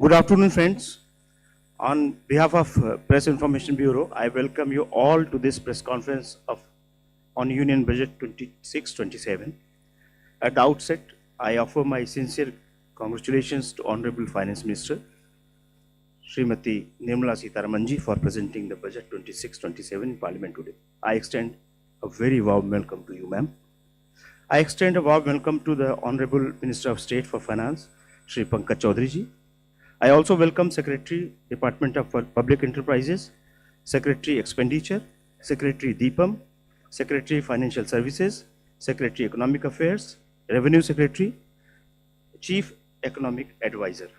Good afternoon, friends. On behalf of Press Information Bureau, I welcome you all to this press conference on Union Budget 26-27. At the outset, I offer my sincere congratulations to Honorable Finance Minister Srimati Nirmala Sitharamanji for presenting the Budget 26-27 in Parliament today. I extend a very warm welcome to you, ma'am. I extend a warm welcome to the Honorable Minister of State for Finance, Shri Pankaj Chaudhary ji. I also welcome Secretary, Department of Public Enterprises, Secretary Expenditure, Secretary Deepam, Secretary Financial Services, Secretary Economic Affairs, Revenue Secretary, Chief Economic Advisor.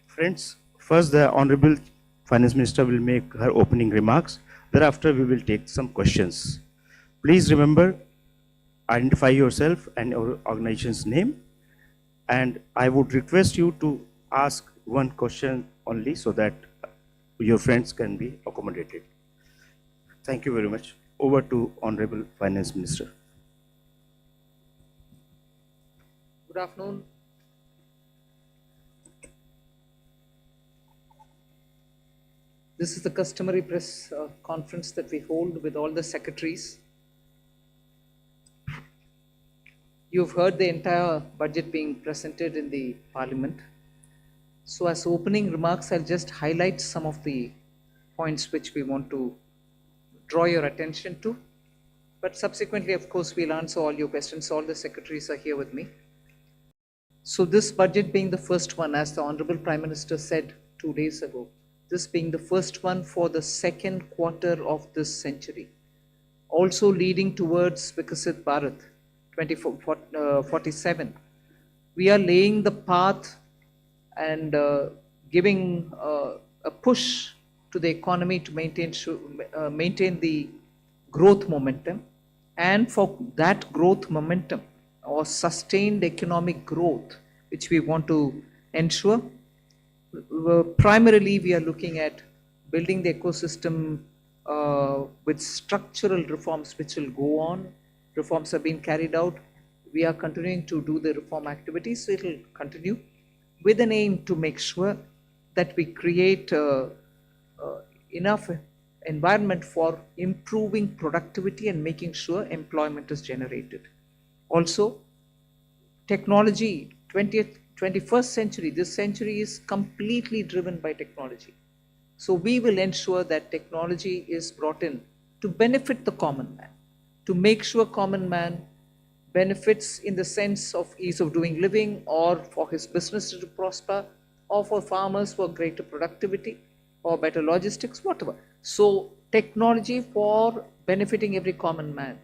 Friends, first the Honorable Finance Minister will make her opening remarks. Thereafter, we will take some questions. Please remember, identify yourself and your organization's name. And I would request you to ask one question only so that your friends can be accommodated. Thank you very much. Over to Honorable Finance Minister. Good afternoon. This is the customary press conference that we hold with all the secretaries. You've heard the entire budget being presented in the Parliament. So as opening remarks, I'll just highlight some of the points which we want to draw your attention to. But subsequently, of course, we'll answer all your questions. All the secretaries are here with me. So this budget being the first one, as the Honorable Prime Minister said 2 days ago, this being the first one for the second quarter of this century, also leading towards Viksit Bharat 2047. We are laying the path and giving a push to the economy to maintain the growth momentum. And for that growth momentum or sustained economic growth, which we want to ensure, primarily we are looking at building the ecosystem with structural reforms which will go on. Reforms have been carried out. We are continuing to do the reform activities, so it will continue with an aim to make sure that we create enough environment for improving productivity and making sure employment is generated. Also, technology, 21st century, this century is completely driven by technology. So we will ensure that technology is brought in to benefit the common man, to make sure common man benefits in the sense of ease of doing living, or for his business to prosper, or for farmers for greater productivity or better logistics, whatever. So technology for benefiting every common man,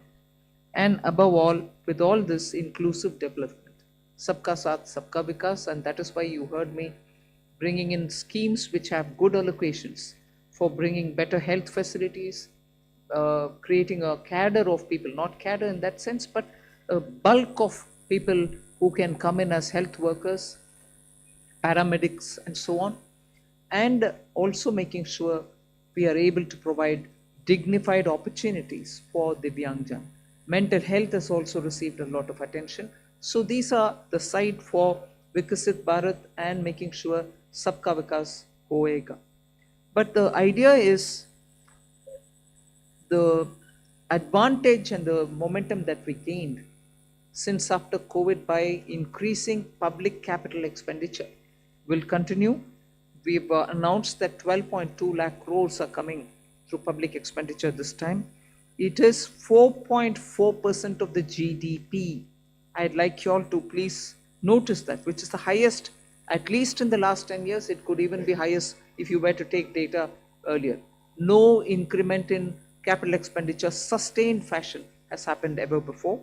and above all, with all this, inclusive development, sabka saath sabka vikas. And that is why you heard me bringing in schemes which have good allocations for bringing better health facilities, creating a cadre of people, not cadre in that sense, but a bulk of people who can come in as health workers, paramedics, and so on. And also making sure we are able to provide dignified opportunities for Divyangjan. Mental health has also received a lot of attention. So these are the side for Viksit Bharat and making sure Sabka Vikas hoega. But the idea is the advantage and the momentum that we gained since after COVID by increasing public capital expenditure will continue. We've announced that 12.2 lakh crores are coming through public expenditure this time. It is 4.4% of the GDP. I'd like you all to please notice that, which is the highest, at least in the last 10 years. It could even be highest if you were to take data earlier. No increment in capital expenditure, sustained fashion, has happened ever before.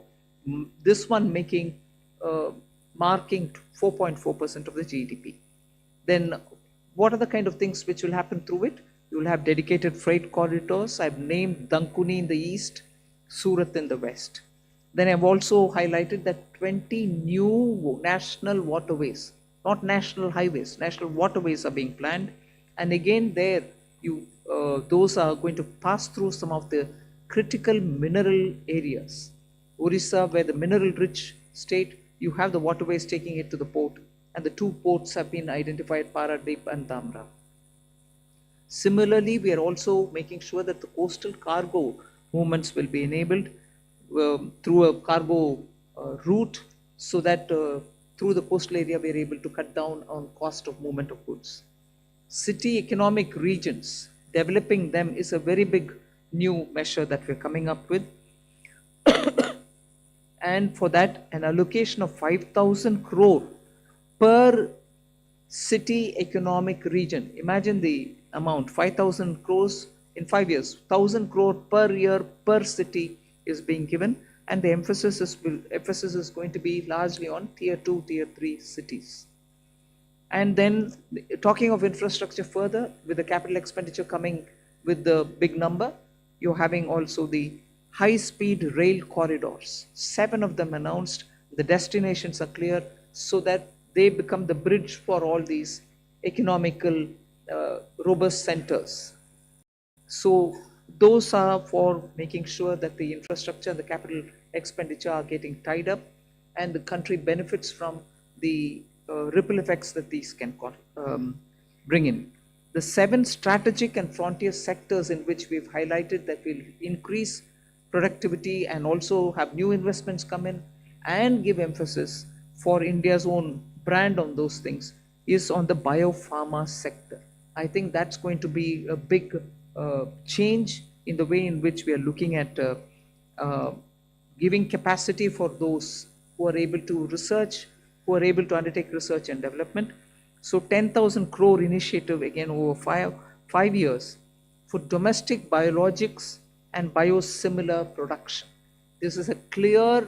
This one marking 4.4% of the GDP. Then what are the kind of things which will happen through it? You will have dedicated freight corridors. I've named Dankuni in the east, Surat in the west. Then I've also highlighted that 20 new national waterways, not national highways, national waterways are being planned. And again there, those are going to pass through some of the critical mineral areas. Orissa, where the mineral rich state, you have the waterways taking it to the port. and the 2 ports have been identified, Paradip and Dhamra. Similarly, we are also making sure that the coastal cargo movements will be enabled through a cargo route, so that through the coastal area we are able to cut down on cost of movement of goods. City economic regions, developing them is a very big new measure that we're coming up with. And for that, an allocation of 5,000 crore per city economic region. Imagine the amount, 5,000 crores in 5 years, 1,000 crore per year per city is being given, and the emphasis is going to be largely on tier 2, tier 3 cities. And then talking of infrastructure further, with the capital expenditure coming with the big number, you're having also the high-speed rail corridors. 7 of them announced. The destinations are clear, so that they become the bridge for all these economical robust centers. So those are for making sure that the infrastructure and the capital expenditure are getting tied up, and the country benefits from the ripple effects that these can bring in. The 7 strategic and frontier sectors in which we've highlighted that will increase productivity and also have new investments come in and give emphasis for India's own brand on those things is on the biopharma sector. I think that's going to be a big change in the way in which we are looking at giving capacity for those who are able to research, who are able to undertake research and development. So 10,000 crore initiative again over five years for domestic biologics and biosimilar production. This is a clear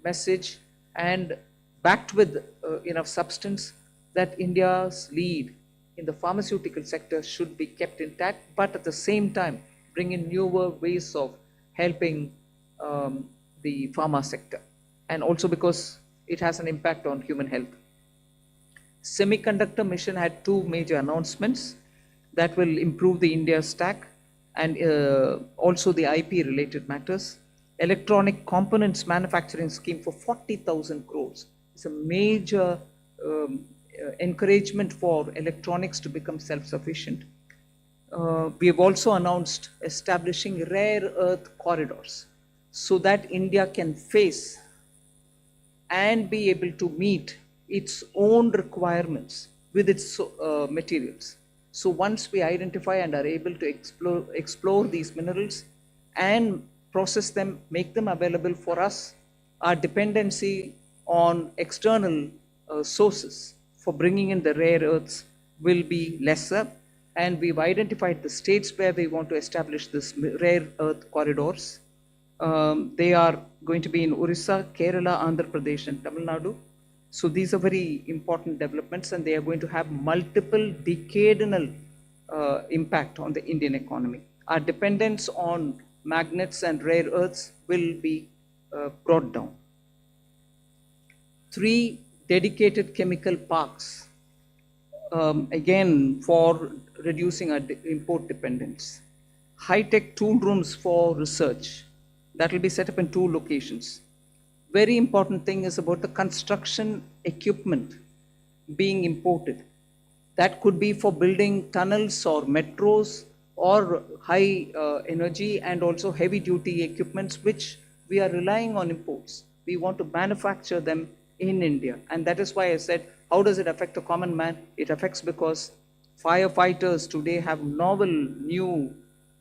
message and backed with enough substance that India's lead in the pharmaceutical sector should be kept intact, but at the same time bring in newer ways of helping the pharma sector, and also because it has an impact on human health. Semiconductor mission had 2 major announcements that will improve the India stack and also the IP related matters. Electronic components manufacturing scheme for 40,000 crores. It's a major encouragement for electronics to become self-sufficient. We have also announced establishing rare earth corridors so that India can face and be able to meet its own requirements with its materials. So once we identify and are able to explore these minerals and process them, make them available for us, our dependency on external sources for bringing in the rare earths will be lesser. And we've identified the states where we want to establish this rare earth corridors. They are going to be in Orissa, Kerala, Andhra Pradesh, and Tamil Nadu. So these are very important developments, and they are going to have multiple decadal impact on the Indian economy. Our dependence on magnets and rare earths will be brought down. 3 dedicated chemical parks, again for reducing our import dependence. High-tech tool rooms for research that will be set up in 2 locations. Very important thing is about the construction equipment being imported. That could be for building tunnels or metros or high energy and also heavy duty equipments which we are relying on imports. We want to manufacture them in India, and that is why I said, how does it affect the common man? It affects because firefighters today have novel, new,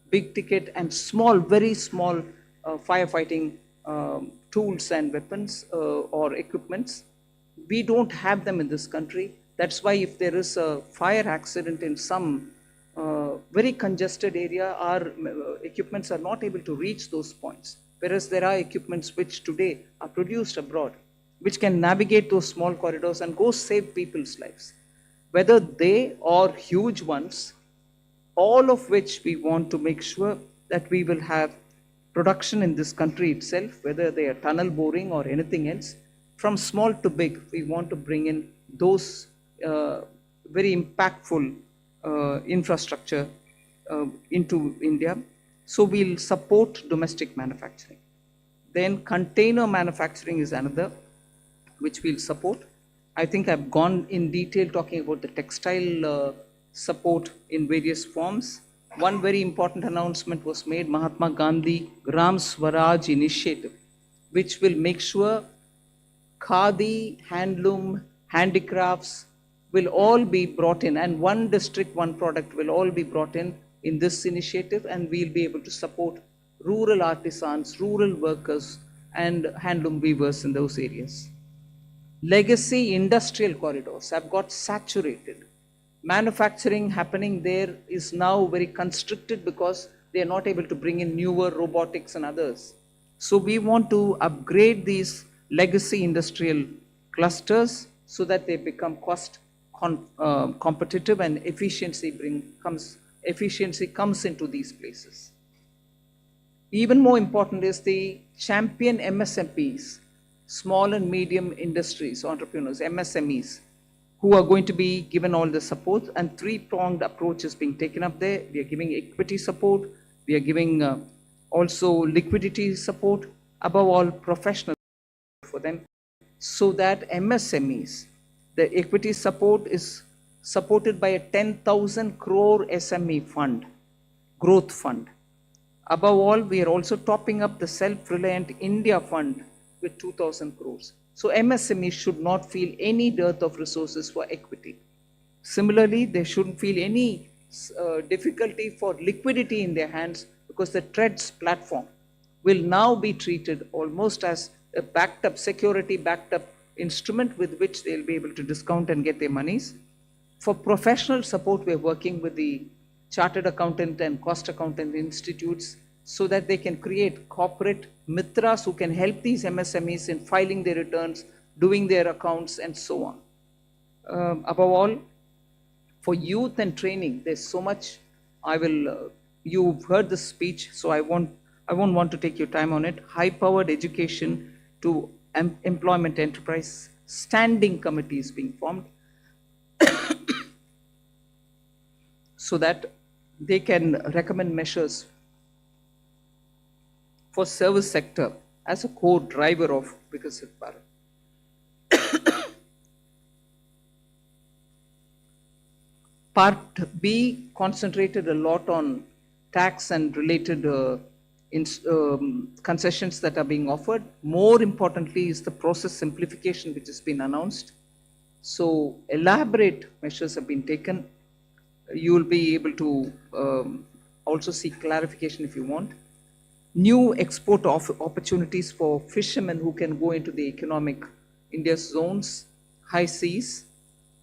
big ticket and small, very small firefighting tools and weapons or equipments. We don't have them in this country. That's why if there is a fire accident in some very congested area, our equipments are not able to reach those points. Whereas there are equipments which today are produced abroad, which can navigate those small corridors and go save people's lives. Whether they or huge ones, all of which we want to make sure that we will have production in this country itself, whether they are tunnel boring or anything else, from small to big, we want to bring in those very impactful infrastructure into India. So we'll support domestic manufacturing. Then container manufacturing is another which we'll support. I think I've gone in detail talking about the textile support in various forms. One very important announcement was made, Mahatma Gandhi Gram Swaraj initiative, which will make sure khadi, handloom, handicrafts will all be brought in, and one district, one product will all be brought in this initiative, and we'll be able to support rural artisans, rural workers, and handloom weavers in those areas. Legacy industrial corridors have got saturated. Manufacturing happening there is now very constricted because they are not able to bring in newer robotics and others. So we want to upgrade these legacy industrial clusters so that they become competitive, and efficiency comes into these places. Even more important is the champion MSMEs, small and medium industries, entrepreneurs, MSMEs, who are going to be given all the support, and three-pronged approach is being taken up there. We are giving equity support, we are giving also liquidity support, above all professional for them, so that MSMEs, the equity support is supported by a 10,000 crore SME fund, growth fund. Above all, we are also topping up the Self-Reliant India Fund with 2,000 crores. So MSMEs should not feel any dearth of resources for equity. Similarly, they shouldn't feel any difficulty for liquidity in their hands, because the TREADS platform will now be treated almost as a backed up, security backed up instrument with which they'll be able to discount and get their monies. For professional support, we're working with the chartered accountant and cost accountant institutes so that they can create corporate mitras who can help these MSMEs in filing their returns, doing their accounts, and so on. Above all, for youth and training, there's so much. You've heard the speech, so I won't want to take your time on it. High-powered education to employment enterprise, standing committees being formed so that they can recommend measures for service sector as a core driver of Vikasit Bharat. Part B concentrated a lot on tax and related concessions that are being offered. More importantly is the process simplification which has been announced. So elaborate measures have been taken. You will be able to also seek clarification if you want. New export opportunities for fishermen who can go into the economic India's zones, high seas,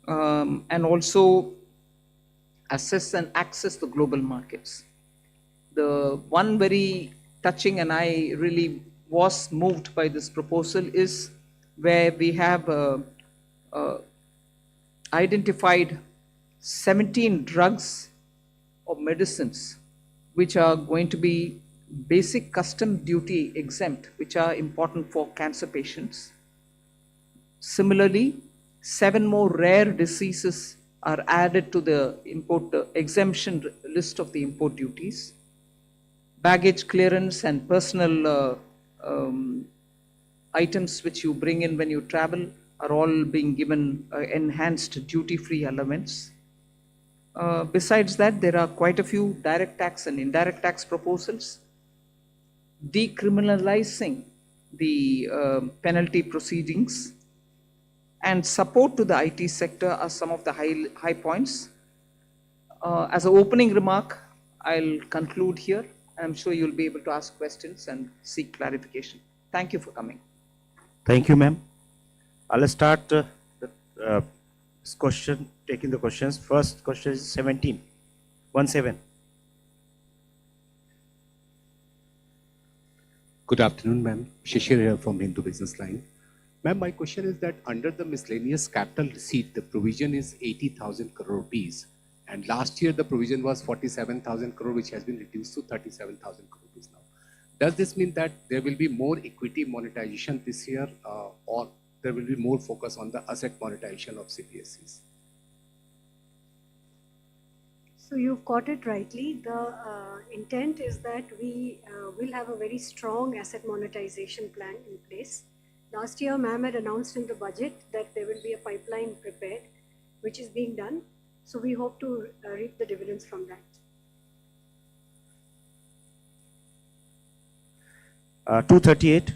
and also assess and access the global markets. The one very touching, and I really was moved by this proposal, is where we have identified 17 drugs or medicines which are going to be basic custom duty exempt, which are important for cancer patients. Similarly, 7 more rare diseases are added to the import exemption list of the import duties. Baggage clearance and personal items which you bring in when you travel are all being given enhanced duty-free allowance. Besides that, there are quite a few direct tax and indirect tax proposals. Decriminalizing the penalty proceedings and support to the IT sector are some of the high points. As an opening remark, I'll conclude here. I'm sure you'll be able to ask questions and seek clarification. Thank you for coming. Thank you, ma'am. I'll start this question, taking the questions. First question is 17. Good afternoon, ma'am. Shishir here from Hindu Business Line. Ma'am, my question is that under the miscellaneous capital receipt, the provision is 80,000 crore rupees. And last year, the provision was 47,000 crore, which has been reduced to 37,000 crore rupees now. Does this mean that there will be more equity monetization this year, or there will be more focus on the asset monetization of CPSEs? So you've got it rightly. The intent is that we will have a very strong asset monetization plan in place. Last year, ma'am had announced in the budget that there will be a pipeline prepared, which is being done. So we hope to reap the dividends from that. 238.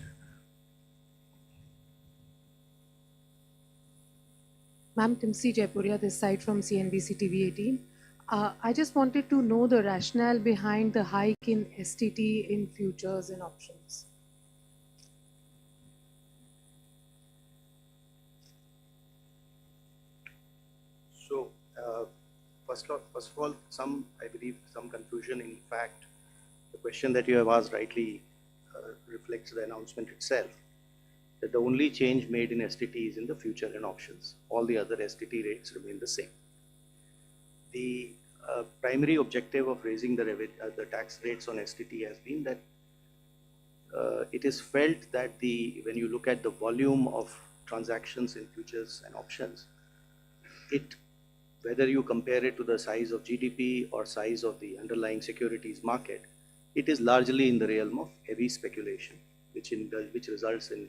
Ma'am, Timsi Jaipuria, this side from CNBC TV 18. I just wanted to know the rationale behind the hike in STT in futures and options. So, first of all, I believe, some confusion. In fact, the question that you have asked rightly reflects the announcement itself, that the only change made in STT is in the future and options. All the other STT rates remain the same. The primary objective of raising the tax rates on STT has been that it is felt that when you look at the volume of transactions in futures and options, whether you compare it to the size of GDP or size of the underlying securities market, it is largely in the realm of heavy speculation, which results in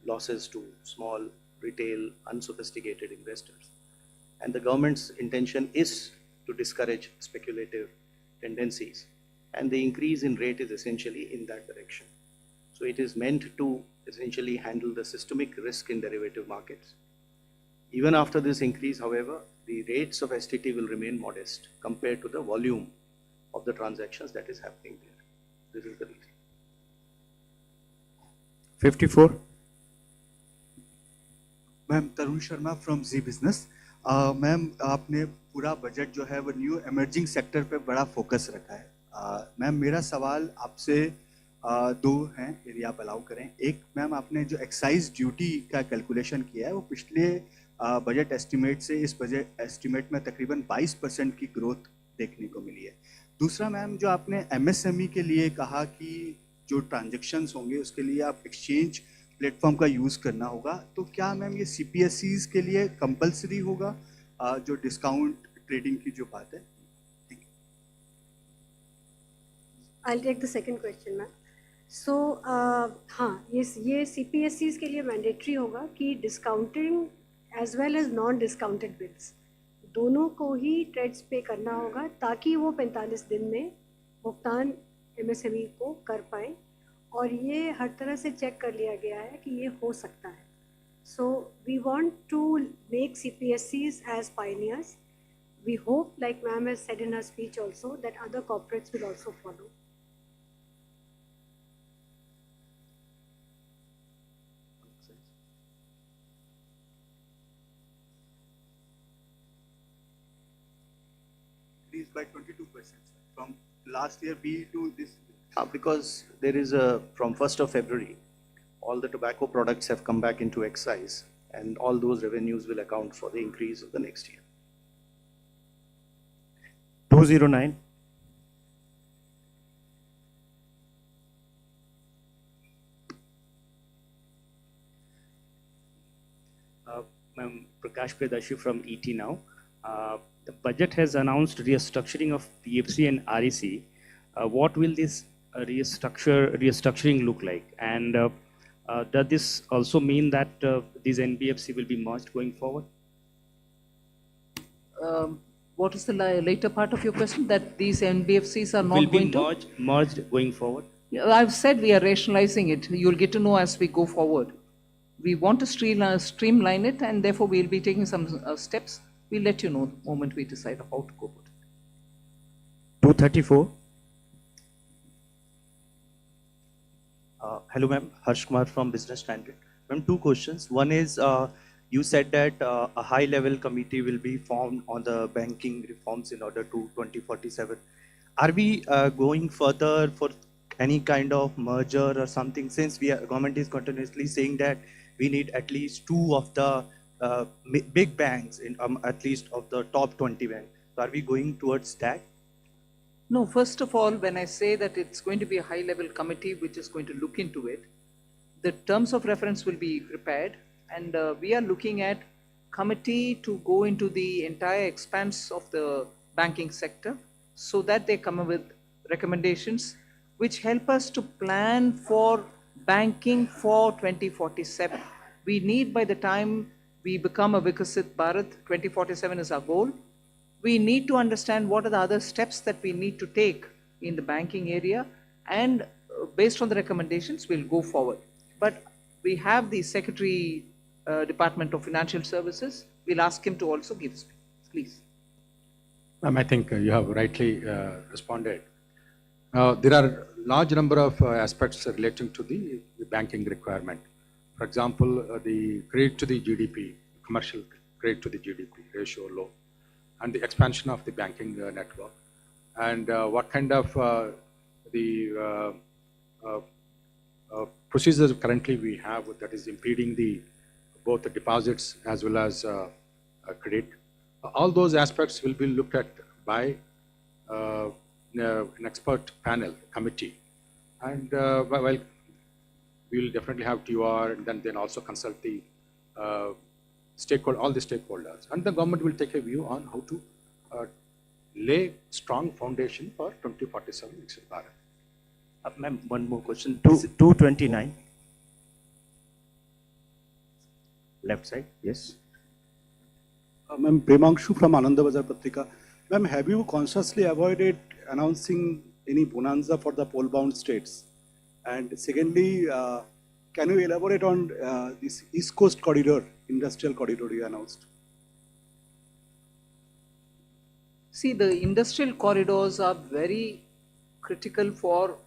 losses to small, retail, unsophisticated investors. And the government's intention is to discourage speculative tendencies. And the increase in rate is essentially in that direction. So it is meant to essentially handle the systemic risk in derivative markets. Even after this increase, however, the rates of STT will remain modest compared to the volume of the transactions that is happening there. This is the reason. 54. Ma'am Tarun Sharma from Zee Business. Ma'am आपने पूरा budget जो है वो new emerging sector पे बड़ा focus रखा है. Ma'am मेरा सवाल आपसे दो हैं यदि आप अलाउ करें. एक, मैम आपने जो एक्साइज ड्यूटी का कैलकुलेशन किया है वो पिछले बजट एस्टिमेट से इस बजट एस्टिमेट में तकरीबन 22% की ग्रोथ देखने को मिली है. दूसरा, मैम जो आपने एमएसएमई के लिए कहा कि जो ट्रांजैक्शंस होंगे उसके लिए आप एक्सचेंज प्लेटफॉर्म का यूज़ करना होगा, तो क्या मैम ये सीपीएसईज के लिए कंपलसरी होगा जो डिस्काउंट ट्रेडिंग की जो बात है? Thank you. I'll take the second question, ma'am. So, हाँ, ये CPSEs के लिए मैंडेटरी होगा कि discounting as well as non discounted bills दोनों को ही ट्रेड्स पे करना होगा ताकि वो 45 दिन में भुगतान MSME को कर पाए. और ये हर तरह से चेक कर लिया गया है कि ये हो सकता है. So we want to make CPSEs as pioneers. We hope, like ma'am has said in her speech also, that other corporates will also follow. Increased by 22% from last year B to this. Because there is from 1st of February, all the tobacco products have come back into excise, and all those revenues will account for the increase of the next year. 209. Ma'am, Prakash Predashi from ET now. The budget has announced restructuring of PFC and REC. What will this restructuring look like? And does this also mean that these NBFC will be merged going forward? What is the later part of your question? That these NBFCs are not Will be going to? merged going forward? Yeah, I've said we are rationalizing it. You'll get to know as we go forward. We want to streamline it, and therefore we'll be taking some steps. We'll let you know the moment we decide how to go about it. 234. Hello, ma'am. Harsh Kumar from Business Standard. Ma'am, two questions. One is, you said that a high-level committee will be formed on the banking reforms in order to 2047. Are we going further for any kind of merger or something? Since government is continuously saying that we need at least two of the big banks, at least of the top 20 banks. So are we going towards that? No, first of all, when I say that it's going to be a high-level committee which is going to look into it, the terms of reference will be prepared, and we are looking at committee to go into the entire expanse of the banking sector so that they come up with recommendations which help us to plan for banking for 2047. We need, by the time we become a Vikasit Bharat, 2047 is our goal. We need to understand what are the other steps that we need to take in the banking area, and based on the recommendations, we'll go forward. But we have the Secretary, Department of Financial Services. We'll ask him to also give speech. Please. Ma'am, I think you have rightly responded. There are large number of aspects relating to the banking requirement. For example, the credit to the GDP, commercial credit to the GDP ratio low, and the expansion of the banking network, and what kind of the procedures currently we have that is impeding both the deposits as well as credit. All those aspects will be looked at by an expert panel committee, and well, we will definitely have TR, and then also consult the all the stakeholders, and the government will take a view on how to lay strong foundation for 2047 Viksit Bharat. Ma'am, one more question. 229. Left side, yes. Ma'am, Premangshu from Ananda Bazar Patrika. Ma'am, have you consciously avoided announcing any bonanza for the poll-bound states? And secondly, can you elaborate on this East Coast corridor, industrial corridor you announced? See, the industrial corridors are very critical for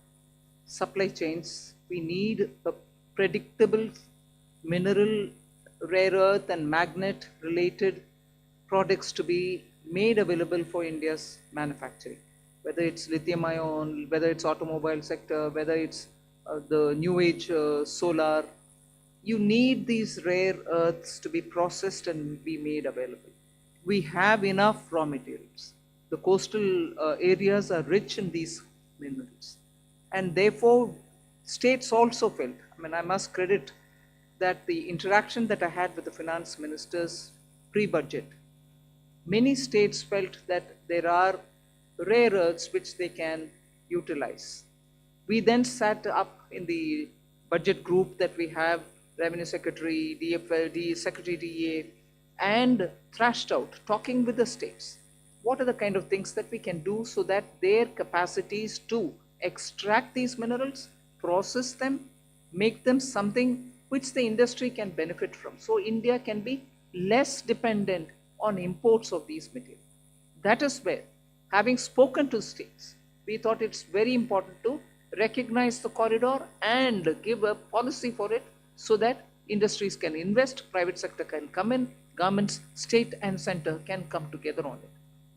supply chains. We need a predictable mineral, rare earth and magnet related products to be made available for India's manufacturing, whether it's lithium ion, whether it's automobile sector, whether it's the new age solar. You need these rare earths to be processed and be made available. We have enough raw materials. The coastal areas are rich in these minerals, and therefore states also felt, I mean, I must credit that the interaction that I had with the finance ministers pre-budget, many states felt that there are rare earths which they can utilize. We then sat up in the budget group that we have, Revenue Secretary, DFL, Secretary DA, and thrashed out, talking with the states. What are the kind of things that we can do so that their capacities to extract these minerals, process them, make them something which the industry can benefit from. So India can be less dependent on imports of these materials. That is where, having spoken to states, we thought it's very important to recognize the corridor and give a policy for it so that industries can invest, private sector can come in, governments, state and center can come together on it.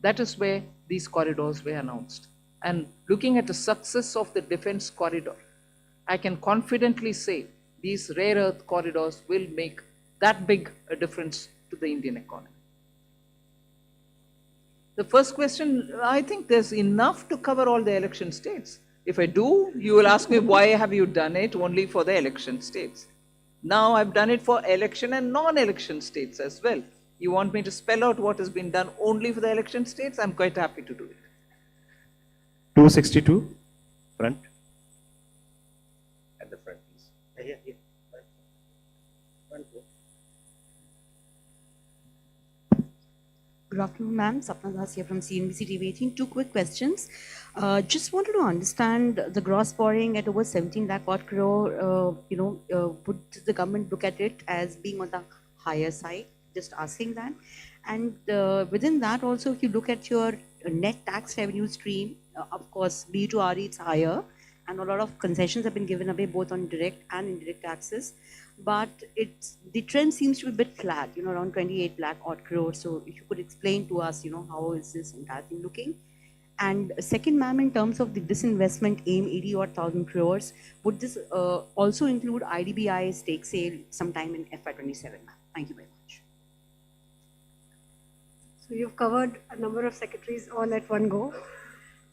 That is where these corridors were announced. And looking at the success of the defense corridor, I can confidently say these rare earth corridors will make that big a difference to the Indian economy. The first question, I think there's enough to cover all the election states. If I do, you will ask me, why have you done it only for the election states? Now I've done it for election and non-election states as well. You want me to spell out what has been done only for the election states? I'm quite happy to do it. 262, front. At the front, please. Here. Front. Good afternoon, ma'am. Sapna Das here from CNBC TV 18. Two quick questions. Just wanted to understand the gross borrowing at over 17 lakh odd crore. Would the government look at it as being on the higher side? Just asking that. And within that also, if you look at your net tax revenue stream, of course, B2RE it's higher, and a lot of concessions have been given away both on direct and indirect taxes. But the trend seems to be a bit flat, around 28 lakh odd crore. So if you could explain to us, how is this entire thing looking? And second, ma'am, in terms of the disinvestment aim, 80 odd thousand crores, would this also include IDBI stake sale sometime in FY27, ma'am? Thank you very much. So you've covered a number of secretaries all at one go.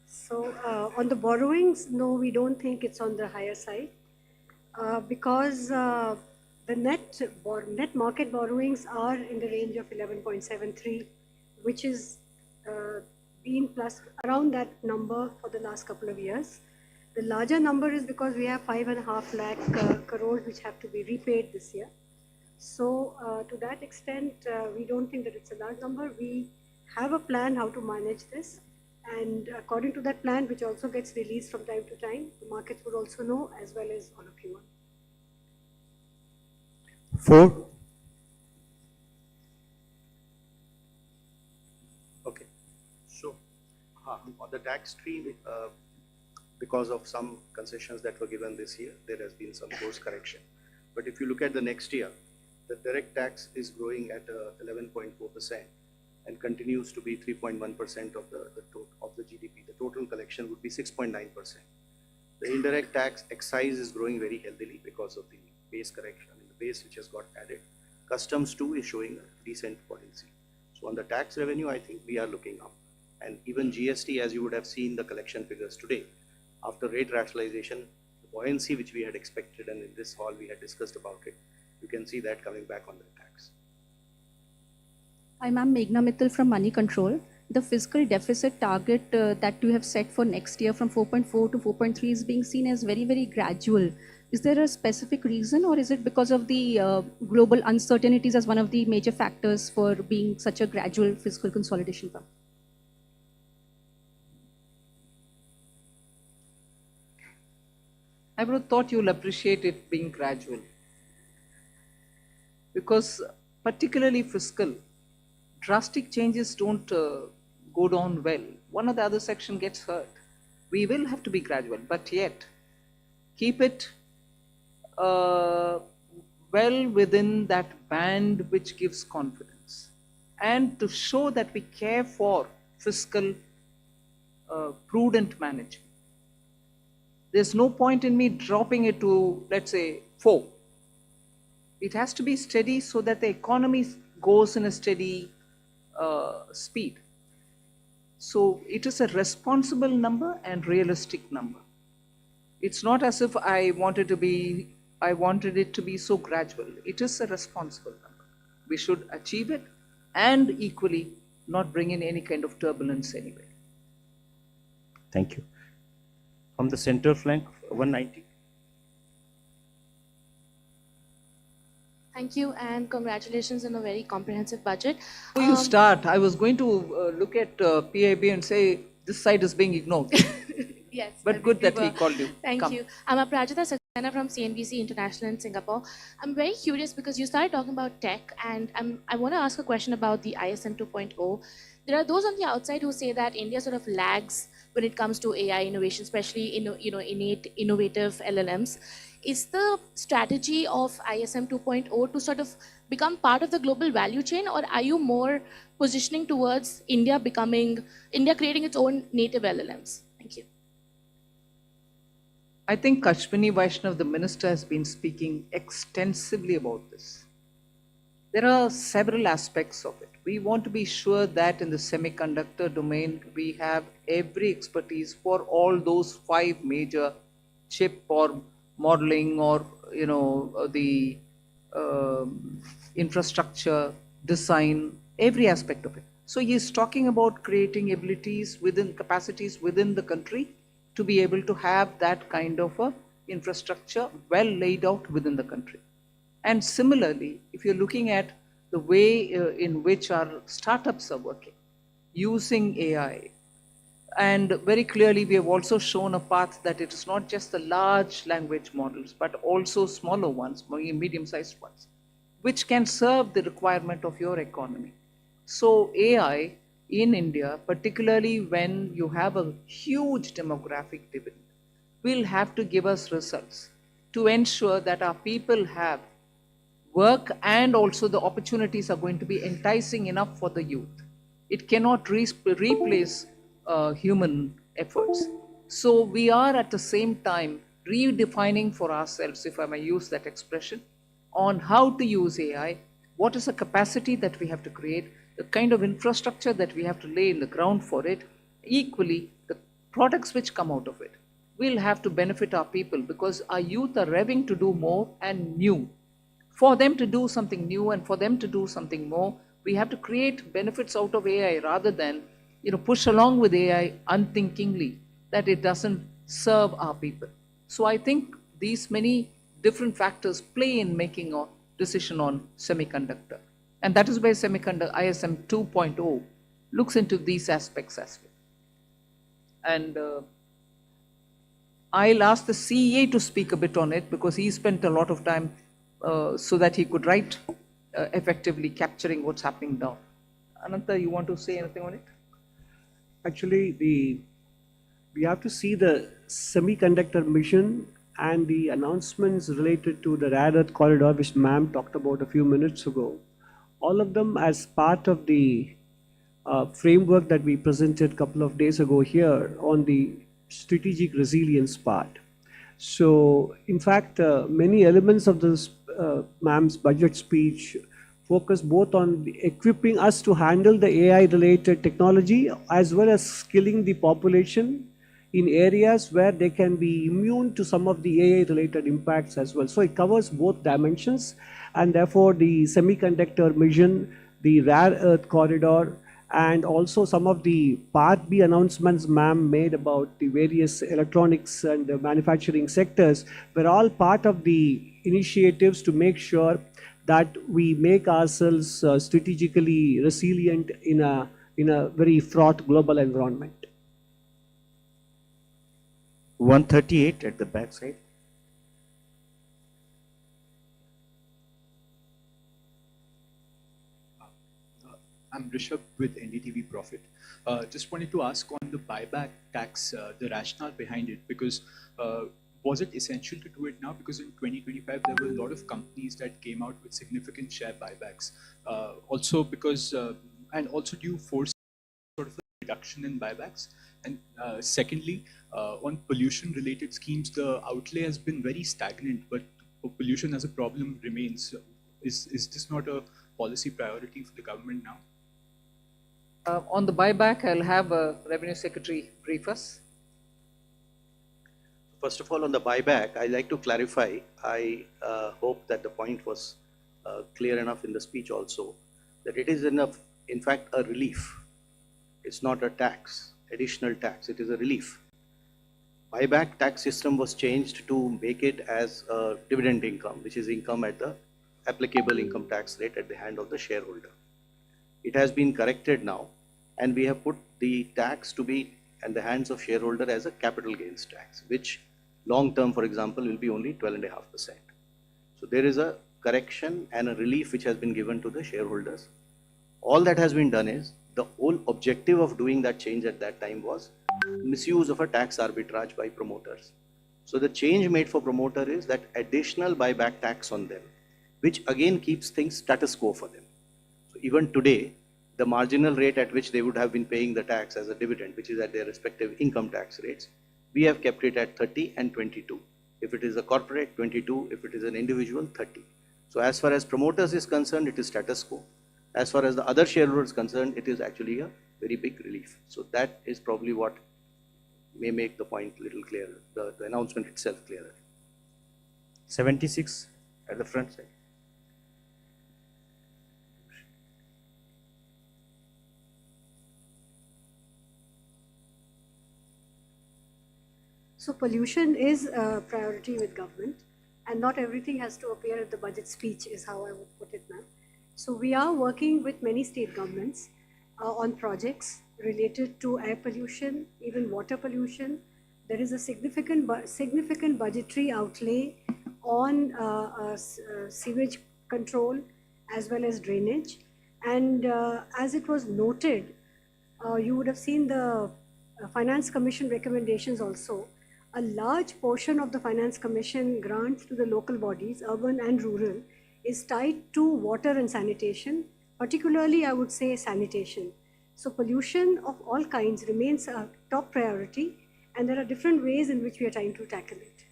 So on the borrowings, no, we don't think it's on the higher side because the net market borrowings are in the range of 11.73, which is been plus around that number for the last couple of years. The larger number is because we have 5.5 lakh crores which have to be repaid this year. So to that extent, we don't think that it's a large number. We have a plan how to manage this. And according to that plan, which also gets released from time to time, the markets would also know as well as all of you. 4. Okay. So, on the tax tree, because of some concessions that were given this year, there has been some course correction. But if you look at the next year, the direct tax is growing at 11.4% and continues to be 3.1% of the GDP. The total collection would be 6.9%. The indirect tax excise is growing very healthily because of the base correction, the base which has got added. Customs too is showing a decent policy. So on the tax revenue, I think we are looking up. And even GST, as you would have seen the collection figures today, after rate rationalization, the buoyancy which we had expected, and in this hall we had discussed about it, you can see that coming back on the tax. Hi, ma'am. Meghna Mittal from Money Control. The fiscal deficit target that you have set for next year from 4.4 to 4.3 is being seen as very, very gradual. Is there a specific reason, or is it because of the global uncertainties as one of the major factors for being such a gradual fiscal consolidation plan? I would have thought you'll appreciate it being gradual. Because particularly fiscal, drastic changes don't go down well. One or the other section gets hurt. We will have to be gradual, but yet keep it well within that band which gives confidence, and to show that we care for fiscal prudent management. There's no point in me dropping it to, let's say, 4. It has to be steady so that the economy goes in a steady speed. So it is a responsible number and realistic number. It's not as if I wanted it to be so gradual. It is a responsible number. We should achieve it and equally not bring in any kind of turbulence anyway. Thank you. From the center flank, 190. Thank you, and congratulations on a very comprehensive budget. Before you start, I was going to look at PIB and say this side is being ignored. Yes. But good that he called you. Thank you. I'm Aprajita Saxena from CNBC International in Singapore. I'm very curious because you started talking about tech, and I want to ask a question about the ISM 2.0. There are those on the outside who say that India sort of lags when it comes to AI innovation, especially innate innovative LLMs. Is the strategy of ISM 2.0 to sort of become part of the global value chain, or are you more positioning towards India creating its own native LLMs? Thank you. I think Kashmini Vaishnav, the minister, has been speaking extensively about this. There are several aspects of it. We want to be sure that in the semiconductor domain, we have every expertise for all those 5 major chip or modeling or the infrastructure, design, every aspect of it. So he is talking about creating capacities within the country to be able to have that kind of a infrastructure well laid out within the country. And similarly, if you're looking at the way in which our startups are working, using AI, and very clearly we have also shown a path that it is not just the large language models, but also smaller ones, medium-sized ones, which can serve the requirement of your economy. So AI in India, particularly when you have a huge demographic dividend, will have to give us results to ensure that our people have work, and also the opportunities are going to be enticing enough for the youth. It cannot replace human efforts. So we are at the same time redefining for ourselves, if I may use that expression, on how to use AI, what is the capacity that we have to create, the kind of infrastructure that we have to lay in the ground for it. Equally, the products which come out of it will have to benefit our people, because our youth are revving to do more and new. For them to do something new and for them to do something more, we have to create benefits out of AI rather than push along with AI unthinkingly, that it doesn't serve our people. So I think these many different factors play in making a decision on semiconductor. And that is where semiconductor ISM 2.0 looks into these aspects as well. And I'll ask the CEA to speak a bit on it because he spent a lot of time so that he could write effectively capturing what's happening now. Ananta, you want to say anything on it? Actually, we have to see the semiconductor mission and the announcements related to the rare earth corridor, which ma'am talked about a few minutes ago. All of them as part of the framework that we presented a couple of days ago here on the strategic resilience part. So, in fact, many elements of this ma'am's budget speech focus both on equipping us to handle the AI-related technology as well as skilling the population in areas where they can be immune to some of the AI-related impacts as well. So it covers both dimensions, and therefore the semiconductor mission, the rare earth corridor, and also some of the Part B announcements ma'am made about the various electronics and the manufacturing sectors were all part of the initiatives to make sure that we make ourselves strategically resilient in a very fraught global environment. 138 at the back side. I'm Rishabh with NDTV Profit. Just wanted to ask on the buyback tax, the rationale behind it, because was it essential to do it now? Because in 2025, there were a lot of companies that came out with significant share buybacks. Also because, and also do you foresee sort of a reduction in buybacks? And secondly, on pollution-related schemes, the outlay has been very stagnant, but pollution as a problem remains. Is this not a policy priority for the government now? On the buyback, I'll have Revenue Secretary brief us. First of all, on the buyback, I'd like to clarify. I hope that the point was clear enough in the speech also, that it is in fact, a relief. It's not a tax, additional tax. It is a relief. Buyback tax system was changed to make it as a dividend income, which is income at the applicable income tax rate at the hand of the shareholder. It has been corrected now, and we have put the tax to be in the hands of shareholder as a capital gains tax, which long term, for example, will be only 12.5%. So there is a correction and a relief which has been given to the shareholders. All that has been done is, the whole objective of doing that change at that time was misuse of a tax arbitrage by promoters. So the change made for promoter is that additional buyback tax on them, which again keeps things status quo for them. So even today, the marginal rate at which they would have been paying the tax as a dividend, which is at their respective income tax rates, we have kept it at 30 and 22. If it is a corporate, 22. If it is an individual, 30. So as far as promoters is concerned, it is status quo. As far as the other shareholders is concerned, it is actually a very big relief. So that is probably what may make the point a little clearer, the announcement itself clearer. 76 at the front side. So pollution is a priority with government, and not everything has to appear at the budget speech is how I would put it, ma'am. So we are working with many state governments on projects related to air pollution, even water pollution. There is a significant budgetary outlay on sewage control as well as drainage. And as it was noted, you would have seen the Finance Commission recommendations also. A large portion of the Finance Commission grants to the local bodies, urban and rural, is tied to water and sanitation, particularly I would say sanitation. So pollution of all kinds remains a top priority, and there are different ways in which we are trying to tackle it.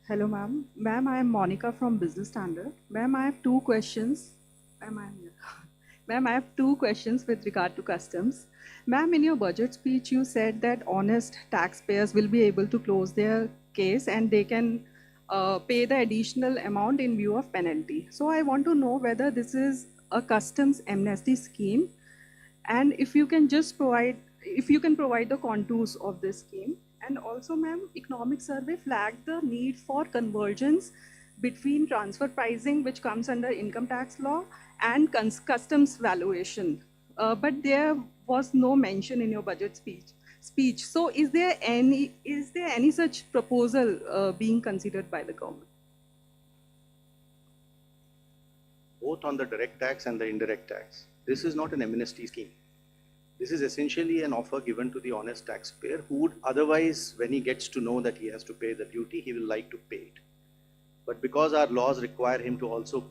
Hello, ma'am. Ma'am, I am Monica from Business Standard. Ma'am, I have two questions. Ma'am, I am here. Ma'am, I have two questions with regard to customs. Ma'am, in your budget speech, you said that honest taxpayers will be able to close their case and they can pay the additional amount in view of penalty. So I want to know whether this is a customs amnesty scheme, and if you can just provide if you can provide the contours of this scheme. And also, ma'am, economic survey flagged the need for convergence between transfer pricing, which comes under income tax law, and customs valuation. But there was no mention in your budget speech. So is there any such proposal being considered by the government? Both on the direct tax and the indirect tax. This is not an amnesty scheme. This is essentially an offer given to the honest taxpayer who would otherwise, when he gets to know that he has to pay the duty, he will like to pay it. But because our laws require him to also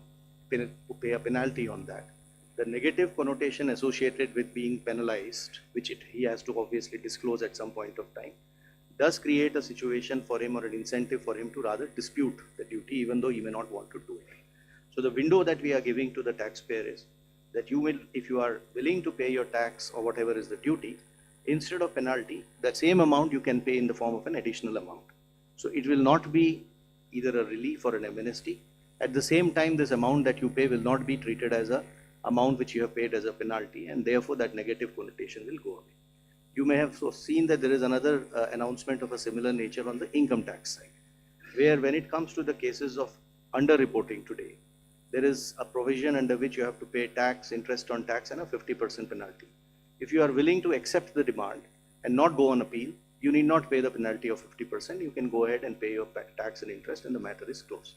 pay a penalty on that, the negative connotation associated with being penalized, which he has to obviously disclose at some point of time, does create a situation for him or an incentive for him to rather dispute the duty, even though he may not want to do it. So the window that we are giving to the taxpayer is that you will, if you are willing to pay your tax or whatever is the duty, instead of penalty, that same amount you can pay in the form of an additional amount. So it will not be either a relief or an amnesty. At the same time, this amount that you pay will not be treated as a amount which you have paid as a penalty, and therefore that negative connotation will go away. You may have seen that there is another announcement of a similar nature on the income tax side, where when it comes to the cases of underreporting today, there is a provision under which you have to pay tax, interest on tax, and a 50% penalty. If you are willing to accept the demand and not go on appeal, you need not pay the penalty of 50%. You can go ahead and pay your tax and interest, and the matter is closed.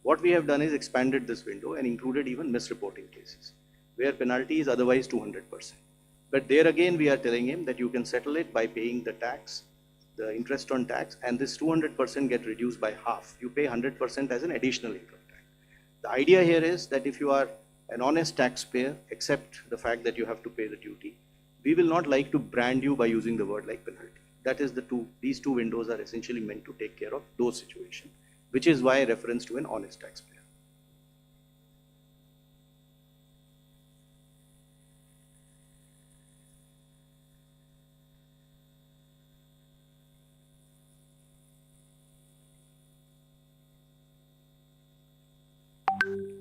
What we have done is expanded this window and included even misreporting cases, where penalty is otherwise 200%. But there again, we are telling him that you can settle it by paying the tax, the interest on tax, and this 200% get reduced by half. You pay 100% as an additional income. The idea here is that if you are an honest taxpayer, accept the fact that you have to pay the duty. We will not like to brand you by using the word like penalty. That is these two windows are essentially meant to take care of those situations, which is why reference to an honest taxpayer.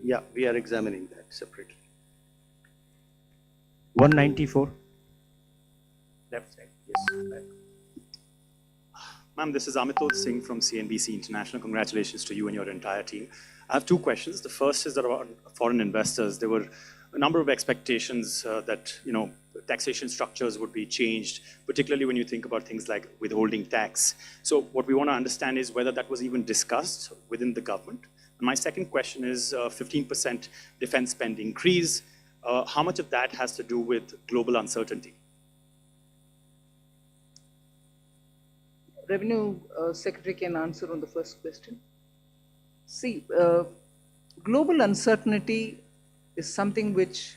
Yeah, we are examining that separately. 194. Left side, yes. Back. Ma'am, this is Amitol Singh from CNBC International. Congratulations to you and your entire team. I have two questions. The first is around foreign investors. There were a number of expectations that taxation structures would be changed, particularly when you think about things like withholding tax. So what we want to understand is whether that was even discussed within the government. And my second question is 15% defense spend increase. How much of that has to do with global uncertainty? Revenue Secretary can answer on the first question. See, global uncertainty is something which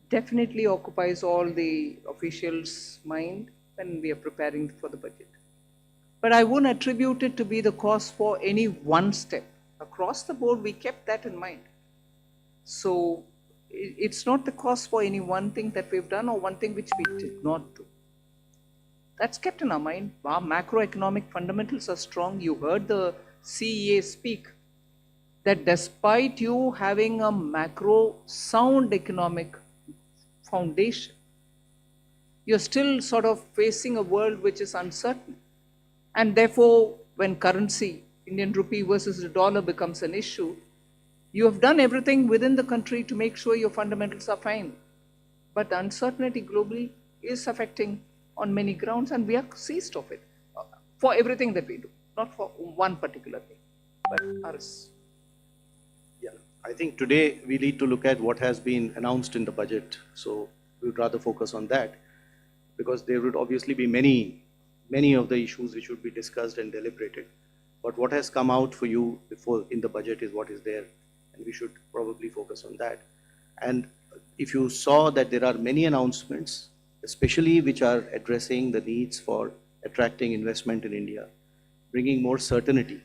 definitely occupies all the officials' mind when we are preparing for the budget. But I won't attribute it to be the cause for any one step. Across the board, we kept that in mind. So it's not the cause for any one thing that we've done or one thing which we did not do. That's kept in our mind. Our macroeconomic fundamentals are strong. You heard the CEA speak that despite you having a macro sound economic foundation, you're still sort of facing a world which is uncertain. And therefore, when currency, Indian rupee versus the dollar becomes an issue, you have done everything within the country to make sure your fundamentals are fine. But the uncertainty globally is affecting on many grounds, and we are seized of it for everything that we do, not for one particular thing, but ours. Yeah, I think today we need to look at what has been announced in the budget. So we would rather focus on that, because there would obviously be many of the issues which would be discussed and deliberated. But what has come out for you before in the budget is what is there, and we should probably focus on that. And if you saw that there are many announcements, especially which are addressing the needs for attracting investment in India, bringing more certainty,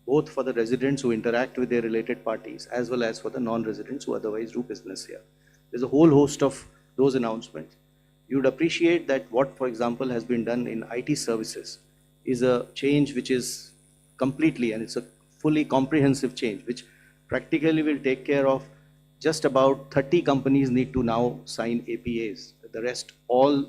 both for the residents who interact with their related parties, as well as for the non-residents who otherwise do business here. There's a whole host of those announcements. You would appreciate that what, for example, has been done in IT services is a change which is completely, and it's a fully comprehensive change, which practically will take care of just about 30 companies need to now sign APAs. The rest all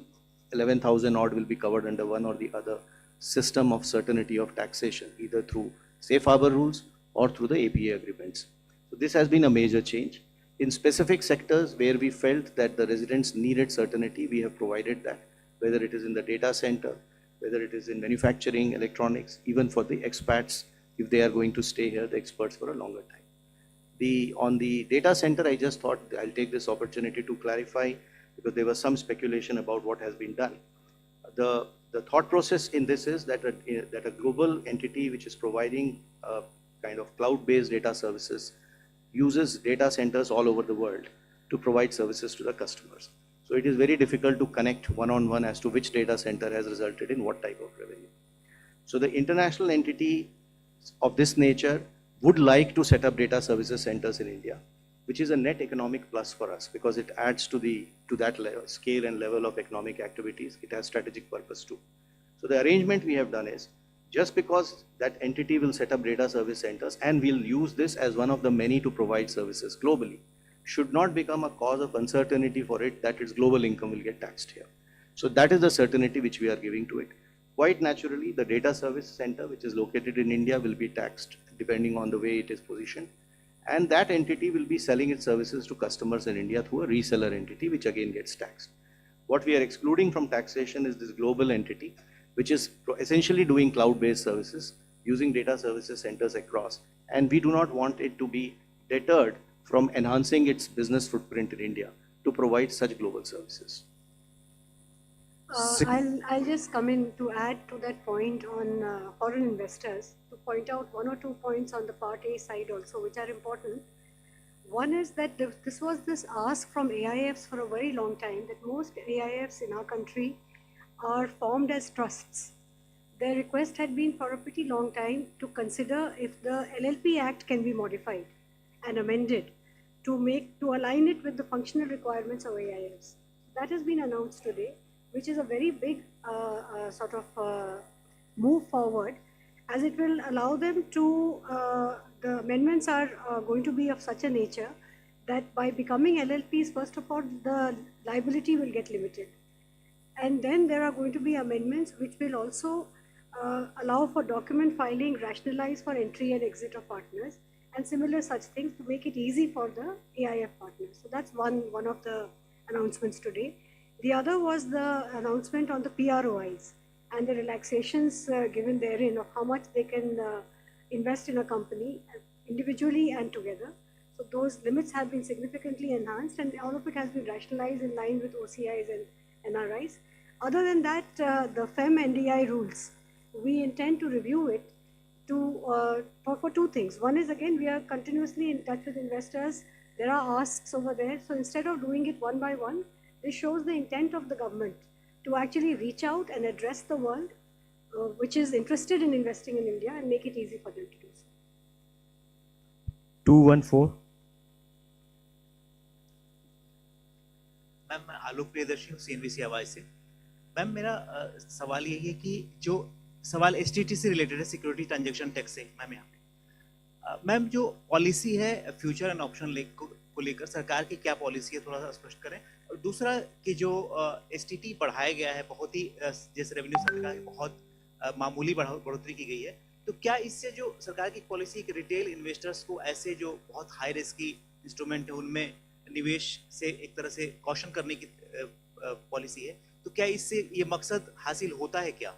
11,000 odd will be covered under one or the other system of certainty of taxation, either through safe harbor rules or through the APA agreements. So this has been a major change. In specific sectors where we felt that the residents needed certainty, we have provided that, whether it is in the data center, whether it is in manufacturing, electronics, even for the expats, if they are going to stay here, the experts for a longer time. On the data center, I just thought I'll take this opportunity to clarify, because there was some speculation about what has been done. The thought process in this is that a global entity which is providing kind of cloud-based data services uses data centers all over the world to provide services to the customers. So it is very difficult to connect one-on-one as to which data center has resulted in what type of revenue. So the international entity of this nature would like to set up data services centers in India, which is a net economic plus for us because it adds to that level, scale and level of economic activities. It has strategic purpose too. So the arrangement we have done is, just because that entity will set up data service centers and will use this as one of the many to provide services globally, should not become a cause of uncertainty for it that its global income will get taxed here. So that is the certainty which we are giving to it. Quite naturally, the data service center, which is located in India, will be taxed depending on the way it is positioned. And that entity will be selling its services to customers in India through a reseller entity, which again gets taxed. What we are excluding from taxation is this global entity, which is essentially doing cloud-based services, using data services centers across. And we do not want it to be deterred from enhancing its business footprint in India to provide such global services. I'll just come in to add to that point on foreign investors, to point out one or two points on the Part A side also, which are important. One is that this was this ask from AIFs for a very long time, that most AIFs in our country are formed as trusts. Their request had been for a pretty long time to consider if the LLP Act can be modified and amended to align it with the functional requirements of AIFs. That has been announced today, which is a very big sort of move forward, as it will allow them to, the amendments are going to be of such a nature that by becoming LLPs, first of all, the liability will get limited. And then there are going to be amendments which will also allow for document filing rationalized for entry and exit of partners, and similar such things to make it easy for the AIF partners. So that's one of the announcements today. The other was the announcement on the PROIs and the relaxations given therein of how much they can invest in a company individually and together. So those limits have been significantly enhanced, and all of it has been rationalized in line with OCIs and NRIs. Other than that, the FEM NDI rules, we intend to review it for two things. One is, again, we are continuously in touch with investors. There are asks over there. So instead of doing it one by one, this shows the intent of the government to actually reach out and address the world which is interested in investing in India and make it easy for them to do so. 214. Ma'am, मैं आलोक प्रियदर्शी हूँ CNBC हवाई से। Ma'am, मेरा सवाल यही है कि जो सवाल STT से रिलेटेड है, सिक्योरिटी ट्रांजैक्शन टैक्स से, मैम यहाँ पे मैम जो पॉलिसी है फ्यूचर एंड ऑप्शन लेक को लेकर सरकार की क्या पॉलिसी है, थोड़ा सा स्पष्ट करें। और दूसरा कि जो STT बढ़ाया गया है, बहुत ही जैसे रेवेन्यू सरकार की बहुत मामूली बढ़ोतरी की गई है, तो क्या इससे जो सरकार की पॉलिसी कि रिटेल इन्वेस्टर्स को ऐसे जो बहुत हाई रिस्क की इंस्ट्रूमेंट है उनमें निवेश से एक तरह से कॉशन करने की पॉलिसी है, तो क्या इससे ये मकसद हासिल होता है क्या?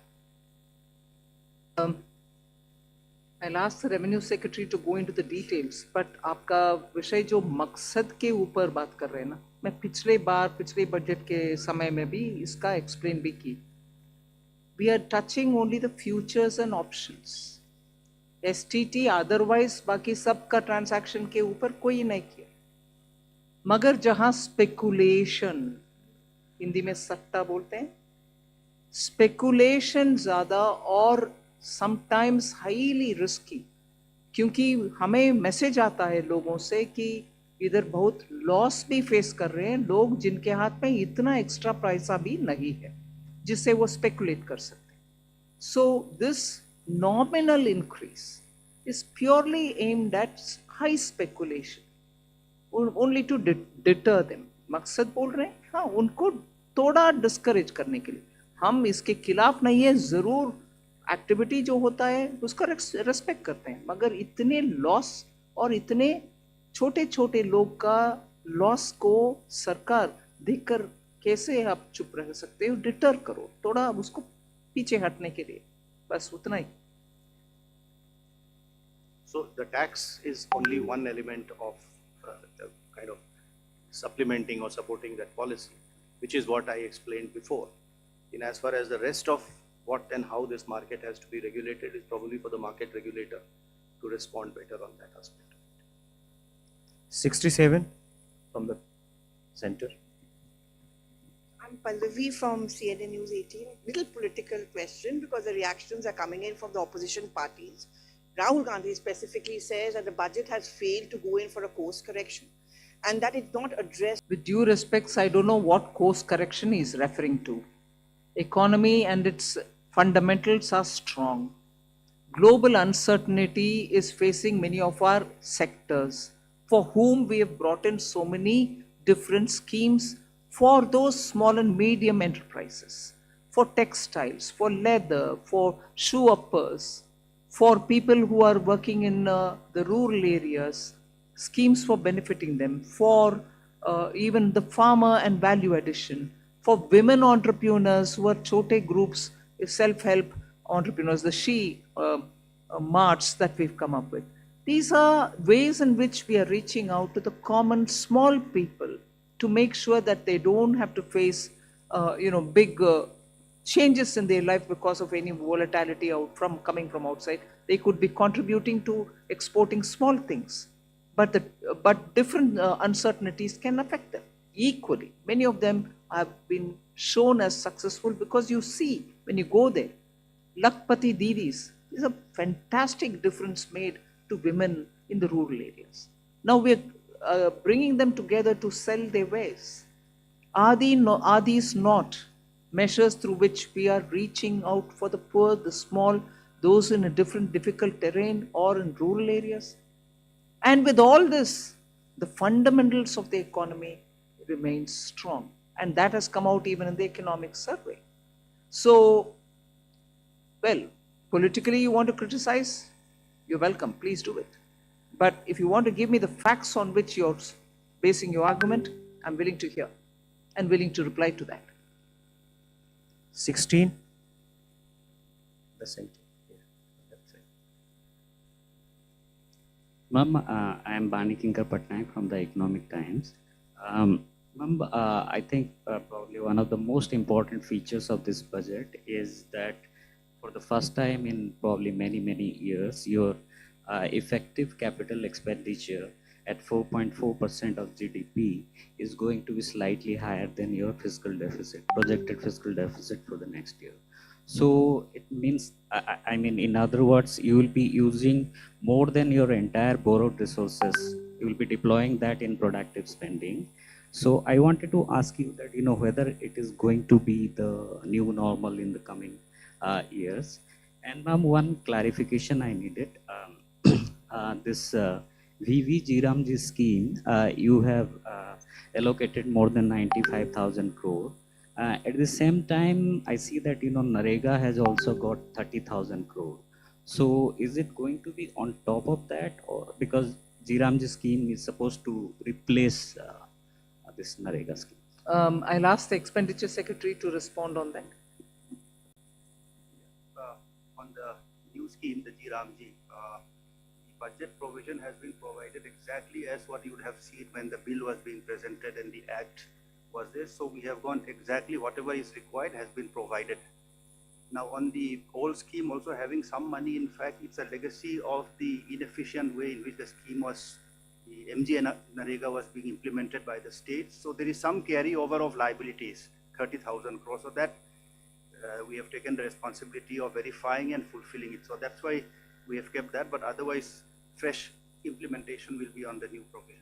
I'll ask the Revenue Secretary to go into the details, but आपका विषय जो मकसद के ऊपर बात कर रहे हैं ना, मैं पिछले बजट के समय में भी इसका एक्सप्लेन भी की। We are touching only the futures and options. STT otherwise बाकी सब का ट्रांजैक्शन के ऊपर कोई नहीं किया, मगर जहां स्पेकुलेशन, हिंदी में सट्टा बोलते हैं, स्पेकुलेशन ज्यादा और समटाइम्स हाईली रिस्की, क्योंकि हमें मैसेज आता है लोगों से कि इधर बहुत लॉस भी फेस कर रहे हैं लोग जिनके हाथ में इतना एक्स्ट्रा पैसा भी नहीं है जिससे वो स्पेकुलेट कर सकते हैं। So this nominal increase is purely aimed at high speculation, only to deter them. मकसद बोल रहे हैं, हाँ, उनको थोड़ा डिस्करेज करने के लिए। हम इसके खिलाफ नहीं है, ज़रूर एक्टिविटी जो होता है उसका रेस्पेक्ट करते हैं, मगर इतने लॉस और इतने छोटे छोटे लोग का लॉस को सरकार देखकर कैसे आप चुप रह सकते हो? डिटर करो थोड़ा उसको पीछे हटने के लिए, बस उतना ही। So the tax is only one element of the kind of supplementing or supporting that policy, which is what I explained before. And as far as the rest of what and how this market has to be regulated is probably for the market regulator to respond better on that aspect. 67 from the center. I'm Pallavi from CNN News 18. Little political question because the reactions are coming in from the opposition parties. Rahul Gandhi specifically says that the budget has failed to go in for a course correction and that it's not addressed. With due respects, I don't know what course correction he is referring to. Economy and its fundamentals are strong. Global uncertainty is facing many of our sectors for whom we have brought in so many different schemes for those small and medium enterprises, for textiles, for leather, for shoe uppers, for people who are working in the rural areas, schemes for benefiting them, for even the farmer and value addition, for women entrepreneurs who are chote groups, self-help entrepreneurs, the marts that we've come up with. These are ways in which we are reaching out to the common small people to make sure that they don't have to face big changes in their life because of any volatility coming from outside. They could be contributing to exporting small things, but different uncertainties can affect them equally. Many of them have been shown as successful because you see when you go there, Lakpati Didis is a fantastic difference made to women in the rural areas. Now we are bringing them together to sell their wares. Are these not measures through which we are reaching out for the poor, the small, those in a difficult terrain or in rural areas? And with all this, the fundamentals of the economy remain strong. And that has come out even in the economic survey. So, well, politically you want to criticize, you're welcome, please do it. But if you want to give me the facts on which you're basing your argument, I'm willing to hear and willing to reply to that. 16, the center. Ma'am, I am Bani Kinkar Patnaik from the Economic Times. Ma'am, I think probably one of the most important features of this budget is that for the first time in probably many years, your effective capital expenditure at 4.4% of GDP is going to be slightly higher than your fiscal deficit, projected fiscal deficit for the next year. So it means, I mean, in other words, you will be using more than your entire borrowed resources. You will be deploying that in productive spending. So I wanted to ask you that, whether it is going to be the new normal in the coming years. And ma'am, one clarification I needed. This VV Jiramji scheme, you have allocated more than 95,000 crore. At the same time, I see that, Narega has also got 30,000 crore. So is it going to be on top of that, or because Jiramji scheme is supposed to replace this Narega scheme? I'll ask the Expenditure Secretary to respond on that. On the new scheme, the Jiramji, the budget provision has been provided exactly as what you would have seen when the bill was being presented and the act was there. So we have gone exactly whatever is required has been provided. Now on the old scheme also having some money, in fact, it's a legacy of the inefficient way in which the scheme was, the MG and Narega was being implemented by the states. So there is some carryover of liabilities, 30,000 crores. So that we have taken the responsibility of verifying and fulfilling it. So that's why we have kept that, but otherwise fresh implementation will be on the new provisions.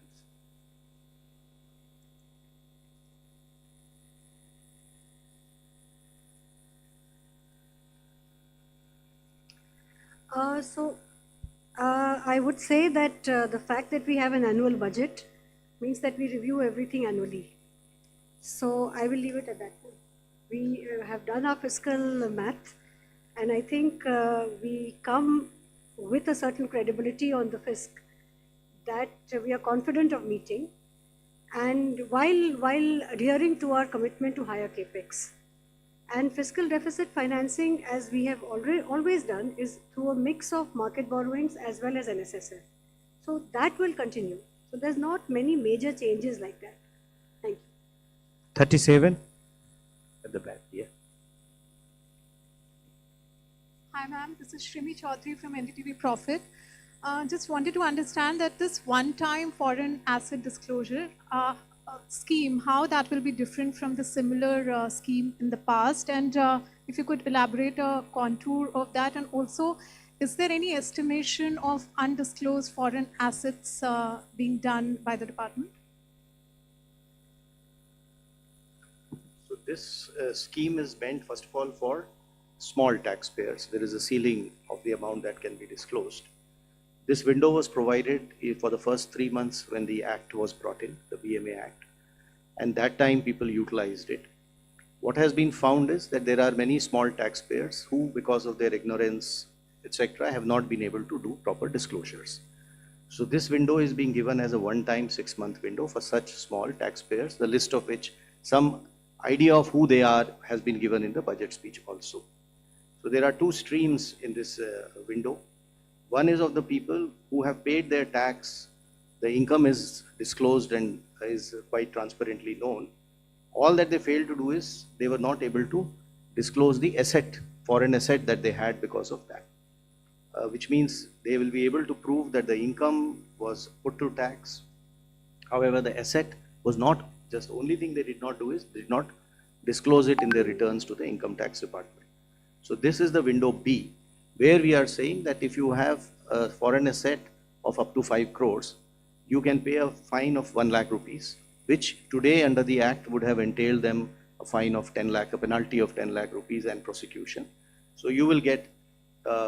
I would say that the fact that we have an annual budget means that we review everything annually. So I will leave it at that. We have done our fiscal math, and I think we come with a certain credibility on the fisc that we are confident of meeting, and while adhering to our commitment to higher capex. And fiscal deficit financing, as we have always done, is through a mix of market borrowings as well as NSSF. So that will continue. So there's not many major changes like that. Thank you. 37 at the back, yeah. Hi ma'am, this is Shrimi Chaudhary from NDTV Profit. Just wanted to understand that this one-time foreign asset disclosure scheme, how that will be different from the similar scheme in the past, and if you could elaborate a contour of that, and also is there any estimation of undisclosed foreign assets being done by the department? So this scheme is meant, first of all, for small taxpayers. There is a ceiling of the amount that can be disclosed. This window was provided for the first 3 months when the act was brought in, the BMA Act, and that time people utilized it. What has been found is that there are many small taxpayers who, because of their ignorance, etc., have not been able to do proper disclosures. So this window is being given as a one-time 6-month window for such small taxpayers, the list of which some idea of who they are has been given in the budget speech also. So there are two streams in this window. One is of the people who have paid their tax, the income is disclosed and is quite transparently known. All that they failed to do is they were not able to disclose the asset, foreign asset that they had because of that. Which means they will be able to prove that the income was put to tax. However, the asset was not, just the only thing they did not do is they did not disclose it in their returns to the income tax department. So this is the window B, where we are saying that if you have a foreign asset of up to 5 crores, you can pay a fine of 1 lakh rupees, which today under the Act would have entailed them a fine of 10 lakh, a penalty of 10 lakh rupees and prosecution. So you will get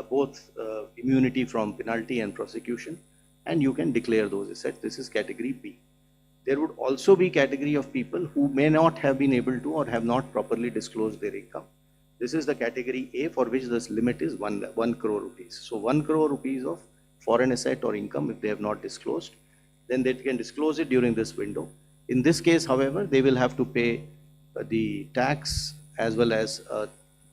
both immunity from penalty and prosecution, and you can declare those assets. This is category B. There would also be category of people who may not have been able to or have not properly disclosed their income. This is the category A, for which this limit is 1 crore rupees. So 1 crore rupees of foreign asset or income, if they have not disclosed, then they can disclose it during this window. In this case, however, they will have to pay the tax as well as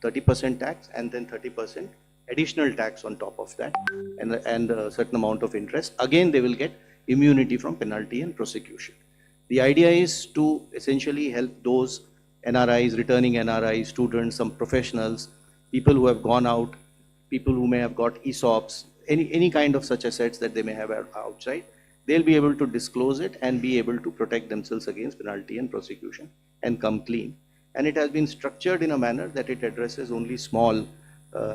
30% tax and then 30% additional tax on top of that, and a certain amount of interest. Again, they will get immunity from penalty and prosecution. The idea is to essentially help those NRIs, returning NRIs, students, some professionals, people who have gone out, people who may have got ESOPs, any kind of such assets that they may have outside. They'll be able to disclose it and be able to protect themselves against penalty and prosecution and come clean. And it has been structured in a manner that it addresses only small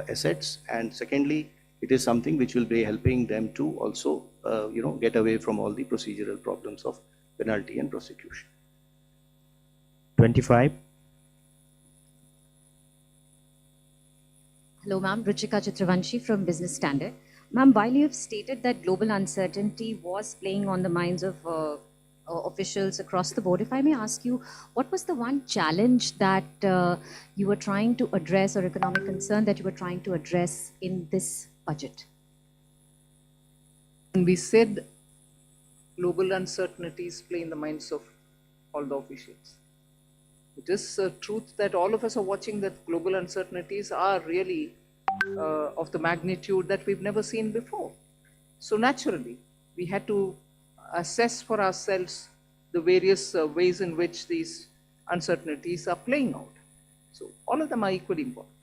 assets, and secondly, it is something which will be helping them to also get away from all the procedural problems of penalty and prosecution. 25. Hello, ma'am. Ruchika Chitravanshi from Business Standard. Ma'am, while you have stated that global uncertainty was playing on the minds of officials across the board, if I may ask you, what was the one challenge that you were trying to address, or economic concern that you were trying to address in this budget? And we said global uncertainties play in the minds of all the officials. It is a truth that all of us are watching, that global uncertainties are really of the magnitude that we've never seen before. So naturally, we had to assess for ourselves the various ways in which these uncertainties are playing out. So all of them are equally important.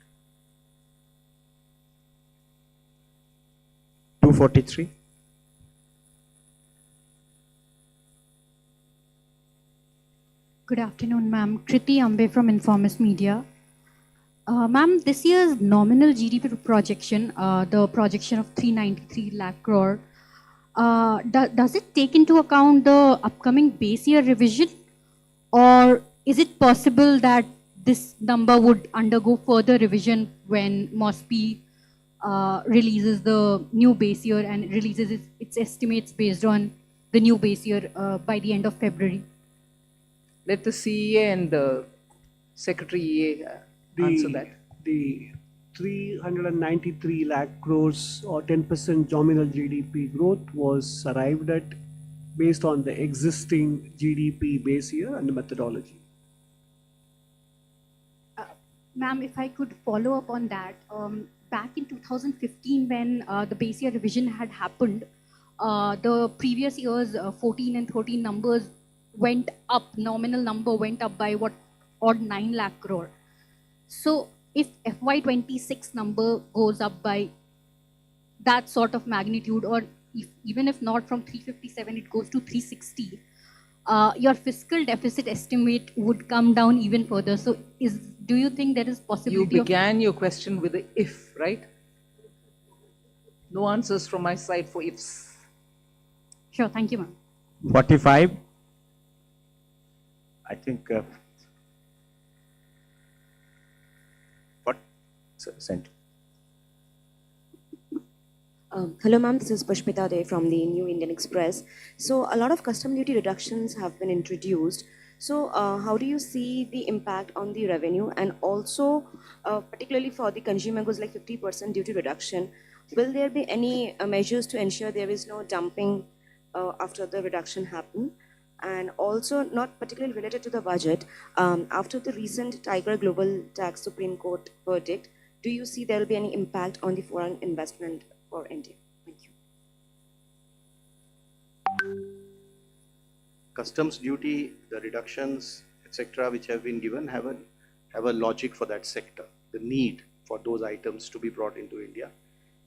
243. Good afternoon, ma'am. Kriti Ambe from Informist Media. Ma'am, this year's nominal GDP projection, the projection of 393 lakh crore, does it take into account the upcoming base year revision, or is it possible that this number would undergo further revision when MOSPI releases the new base year and releases its estimates based on the new base year by the end of February? Let the CEA and the Secretary EA answer that. The 393 lakh crores or 10% nominal GDP growth was arrived at based on the existing GDP base year and the methodology. Ma'am, if I could follow up on that, back in 2015 when the base year revision had happened, the previous years 14 and 13 numbers went up, nominal number went up by what, odd 9 lakh crore. So if FY26 number goes up by that sort of magnitude, or even if not from 357, it goes to 360, your fiscal deficit estimate would come down even further. So do you think there is possibility You began your question with the if, right? No answers from my side for ifs. Sure, thank you, ma'am. 45. I think what sent. Hello ma'am, this is Pushpita Dey from the New Indian Express. So a lot of custom duty reductions have been introduced. So how do you see the impact on the revenue, and also particularly for the consumer goods like 50% duty reduction, will there be any measures to ensure there is no dumping after the reduction happen? And also not particularly related to the budget, after the recent Tiger Global Tax Supreme Court verdict, do you see there will be any impact on the foreign investment for India? Thank you. Customs duty, the reductions, etc., which have been given have a logic for that sector, the need for those items to be brought into India,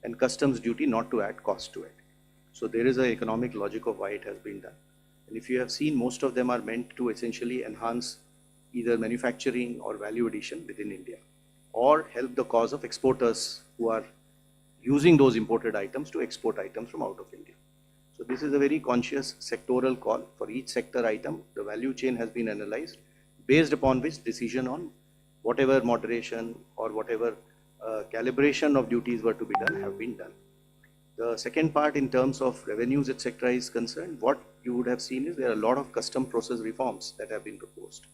and customs duty not to add cost to it. So there is an economic logic of why it has been done. And if you have seen, most of them are meant to essentially enhance either manufacturing or value addition within India, or help the cause of exporters who are using those imported items to export items from out of India. So this is a very conscious sectoral call. For each sector item, the value chain has been analyzed, based upon which decision on whatever moderation or whatever calibration of duties were to be done have been done. The second part in terms of revenues, etc. is concerned, what you would have seen is there are a lot of custom process reforms that have been proposed.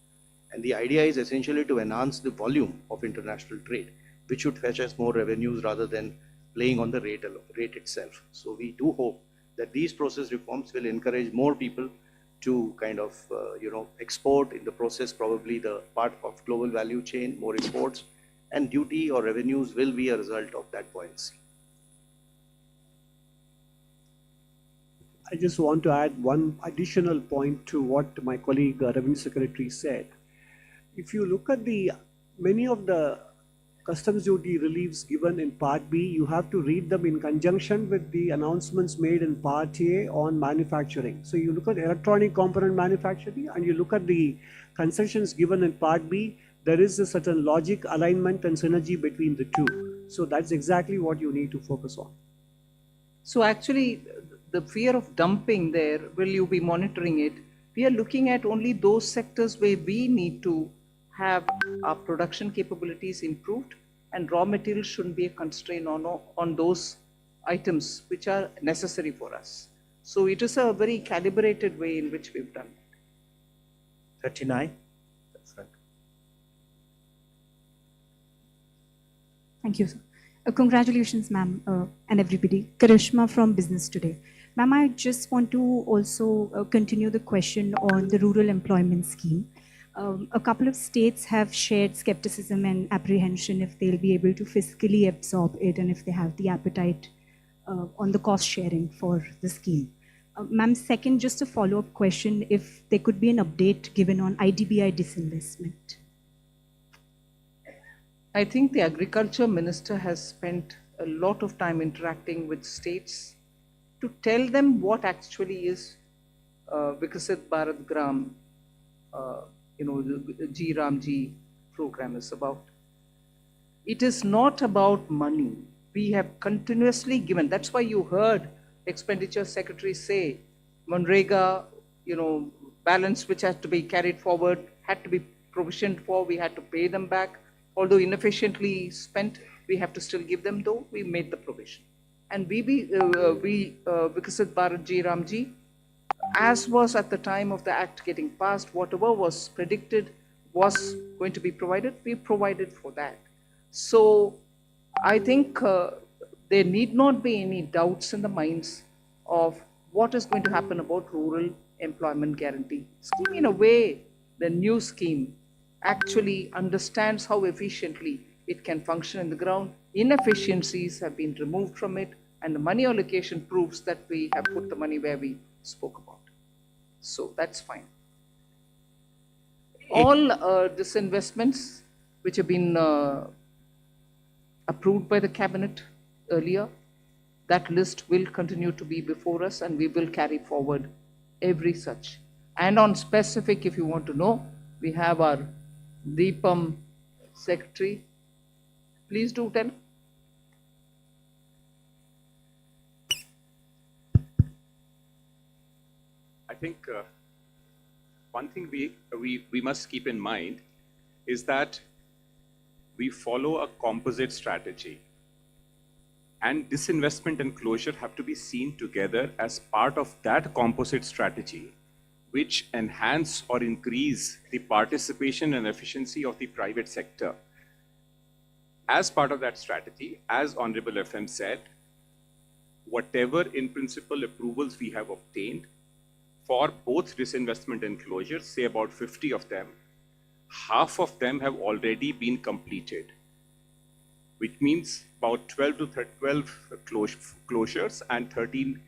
And the idea is essentially to enhance the volume of international trade, which should fetch us more revenues rather than playing on the rate itself. So we do hope that these process reforms will encourage more people to kind of, export in the process, probably the part of global value chain, more exports, and duty or revenues will be a result of that buoyancy. I just want to add one additional point to what my colleague Revenue Secretary said. If you look at many of the customs duty reliefs given in Part B, you have to read them in conjunction with the announcements made in Part A on manufacturing. So you look at electronic component manufacturing and you look at the concessions given in Part B, there is a certain logic, alignment and synergy between the two. So that's exactly what you need to focus on. So actually, the fear of dumping there, will you be monitoring it? We are looking at only those sectors where we need to have our production capabilities improved, and raw materials shouldn't be a constraint on those items which are necessary for us. So it is a very calibrated way in which we've done it. 39. Thank you, sir. Congratulations, ma'am, and everybody. Karishma from Business Today. Ma'am, I just want to also continue the question on the rural employment scheme. A couple of states have shared skepticism and apprehension if they'll be able to fiscally absorb it and if they have the appetite on the cost sharing for the scheme. Ma'am, second, just a follow-up question, if there could be an update given on IDBI disinvestment. I think the Agriculture Minister has spent a lot of time interacting with states to tell them what actually is Vikasit Bharat Gram, the G Ramji program is about. It is not about money. We have continuously given. That's why you heard Expenditure Secretary say, Manrega, balance which had to be carried forward, had to be provisioned for, we had to pay them back. Although inefficiently spent, we have to still give them, though we made the provision. And Vikasit Bharat Ji Ramji as was at the time of the act getting passed, whatever was predicted was going to be provided, we provided for that. So I think there need not be any doubts in the minds of what is going to happen about rural employment guarantee scheme. In a way, the new scheme actually understands how efficiently it can function in the ground. Inefficiencies have been removed from it, and the money allocation proves that we have put the money where we spoke about. So that's fine. All disinvestments which have been approved by the cabinet earlier, that list will continue to be before us, and we will carry forward every such. And on specific, if you want to know, we have our Deepam secretary. Please do tell. I think one thing we must keep in mind is that we follow a composite strategy, and disinvestment and closure have to be seen together as part of that composite strategy, which enhance or increase the participation and efficiency of the private sector. As part of that strategy, as Honorable FM said, whatever in principle approvals we have obtained for both disinvestment and closure, say about 50 of them, half of them have already been completed, which means about 12 closures and 13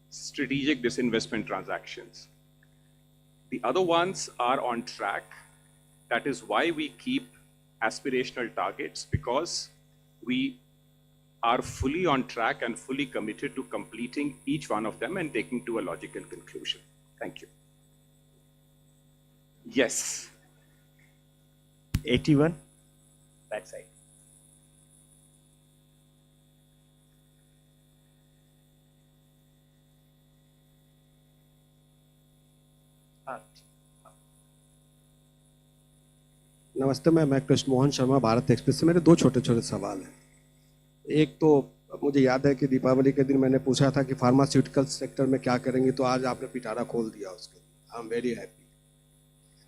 strategic disinvestment transactions. The other ones are on track. That is why we keep aspirational targets, because we are fully on track and fully committed to completing each one of them and taking to a logical conclusion. Thank you. Yes. 81, backside. नमस्ते, मैं Krishna Mohan Sharma, Bharat express से। मेरे दो छोटे छोटे सवाल हैं। एक तो मुझे याद है कि दीपावली के दिन मैंने पूछा था कि फार्मास्यूटिकल सेक्टर में क्या करेंगे, तो आज आपने पिटारा खोल दिया उसके लिए। I am very happy.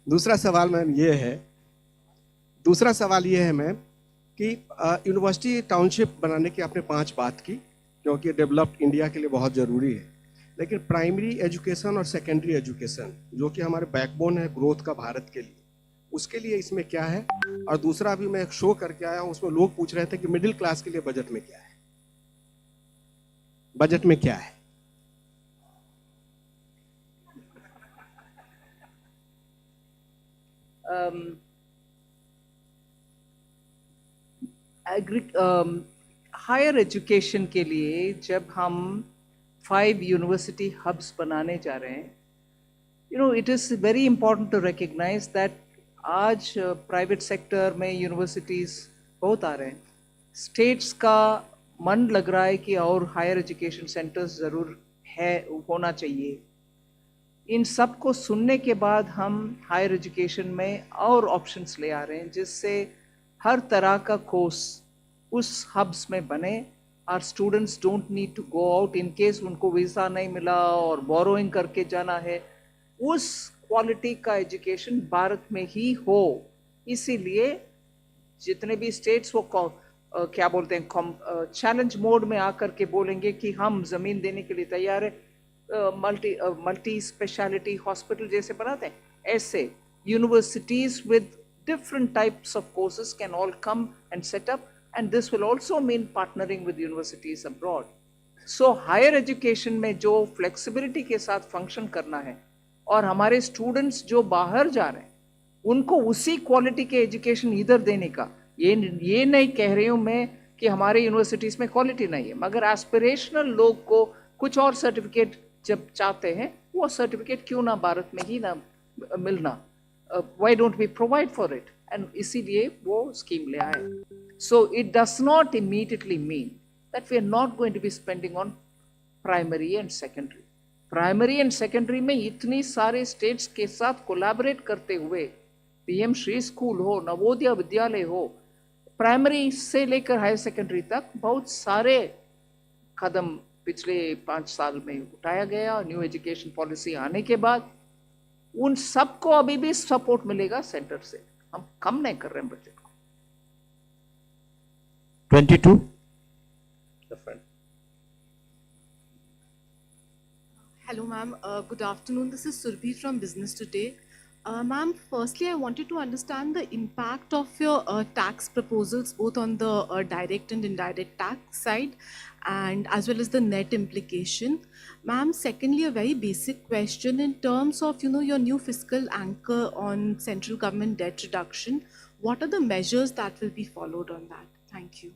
दूसरा सवाल मैम ये है मैम कि यूनिवर्सिटी टाउनशिप बनाने की आपने 5 बात की, क्योंकि डेवलप्ड इंडिया के लिए बहुत ज़रूरी है। लेकिन प्राइमरी एजुकेशन और सेकेंडरी एजुकेशन, जो कि हमारे बैकबोन है ग्रोथ का भारत के लिए, उसके लिए इसमें क्या है? और दूसरा, अभी मैं एक शो करके आया हूँ, उसमें लोग पूछ रहे थे कि मिडिल क्लास के लिए बजट में क्या है, बजट में क्या है? हायर एजुकेशन के लिए जब हम 5 यूनिवर्सिटी हब्स बनाने जा रहे हैं, it is very important to recognize that आज प्राइवेट सेक्टर में यूनिवर्सिटीज़ बहुत आ रहे हैं। स्टेट्स का मन लग रहा है कि और हायर एजुकेशन सेंटर्स ज़रूर है, होना चाहिए। इन सब को सुनने के बाद हम हायर एजुकेशन में और ऑप्शंस ले आ रहे हैं, जिससे हर तरह का कोर्स उस हब्स में बने। Our students don't need to go out in case उनको वीज़ा नहीं मिला और बोरोइंग करके जाना है। उस क्वालिटी का एजुकेशन भारत में ही हो, इसीलिए जितने भी स्टेट्स वो क्या बोलते हैं, चैलेंज मोड में आकर के बोलेंगे कि हम ज़मीन देने के लिए तैयार है। मल्टी स्पेशलिटी हॉस्पिटल जैसे बनाते हैं, ऐसे universities with different types of courses can all come and set up, and this will also mean partnering with universities abroad. So higher education में जो flexibility के साथ function करना है, और हमारे students जो बाहर जा रहे हैं उनको उसी quality के education इधर देने का, ये नहीं कह रही हूँ मैं कि हमारे universities में quality नहीं है, मगर aspirational लोग को कुछ और certificate जब चाहते हैं, वो certificate क्यों ना भारत में ही ना मिलना, why don't we provide for it? And इसीलिए वो scheme ले आए। So it does not immediately mean that we are not going to be spending on primary and secondary. Primary and secondary में इतनी सारे states के साथ collaborate करते हुए, PM श्री स्कूल हो, नवोदय विद्यालय हो, प्राइमरी से लेकर हायर सेकेंडरी तक बहुत सारे कदम पिछले 5 साल में उठाया गया, न्यू एजुकेशन पॉलिसी आने के बाद उन सबको अभी भी सपोर्ट मिलेगा सेंटर से। हम कम नहीं कर रहे हैं बजट को। 22, the friend. Hello, ma'am. Good afternoon. This is Surbhi from Business Today. Ma'am, firstly, I wanted to understand the impact of your tax proposals, both on the direct and indirect tax side, and as well as the net implication. Ma'am, secondly, a very basic question in terms of your new fiscal anchor on central government debt reduction. What are the measures that will be followed on that? Thank you.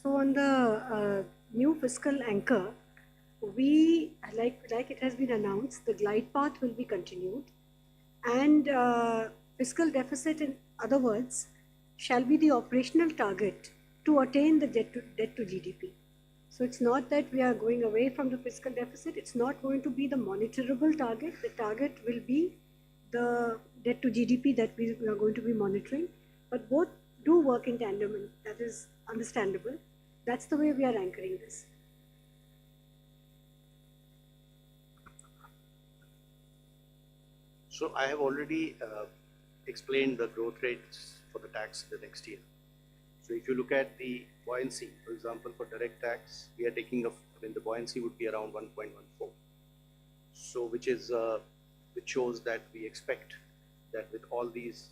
So on the new fiscal anchor, we, like it has been announced, the glide path will be continued, and fiscal deficit, in other words, shall be the operational target to attain the debt to GDP. So it's not that we are going away from the fiscal deficit. It's not going to be the monitorable target. The target will be the debt to GDP that we are going to be monitoring. But both do work in tandem, and that is understandable. That's the way we are anchoring this. So I have already explained the growth rates for the tax the next year. So if you look at the buoyancy, for example, for direct tax, we are taking the buoyancy would be around 1.14. So which shows that we expect that with all these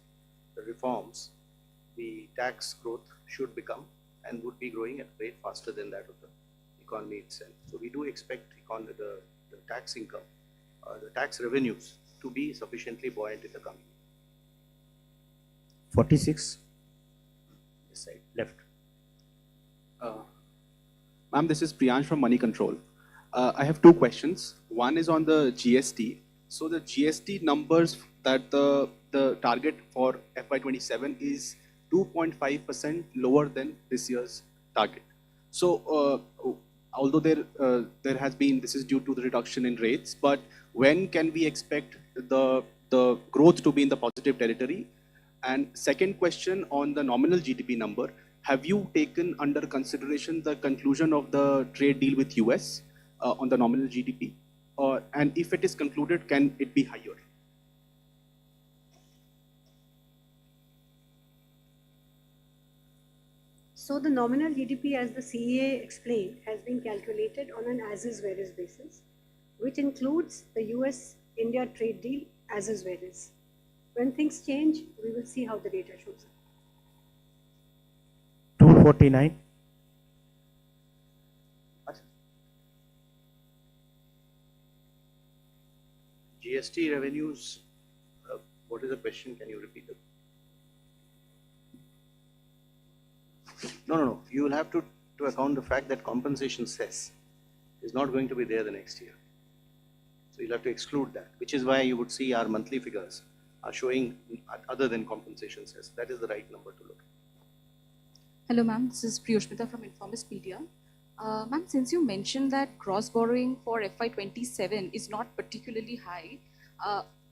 reforms, the tax growth should become and would be growing at a rate faster than that of the economy itself. So we do expect the tax income, the tax revenues to be sufficiently buoyant in the coming year. 46, this side, left. Ma'am, this is Priyansh from Money Control. I have two questions. One is on the GST. So the GST numbers that the target for FY27 is 2.5% lower than this year's target. So although there has been, this is due to the reduction in rates, but when can we expect the growth to be in the positive territory? And second question on the nominal GDP number, have you taken under consideration the conclusion of the trade deal with US on the nominal GDP? And if it is concluded, can it be higher? So the nominal GDP, as the CEA explained, has been calculated on an as-is where-is basis, which includes the US-India trade deal as-is where-is. When things change, we will see how the data shows up. 249. GST revenues, what is the question? Can you repeat it? No. You will have to account the fact that compensation cess is not going to be there the next year. So you'll have to exclude that, which is why you would see our monthly figures are showing other than compensation cess. That is the right number to look at. Hello, ma'am. This is Priyoshmita from Informist Media. Ma'am, since you mentioned that gross borrowing for FY27 is not particularly high,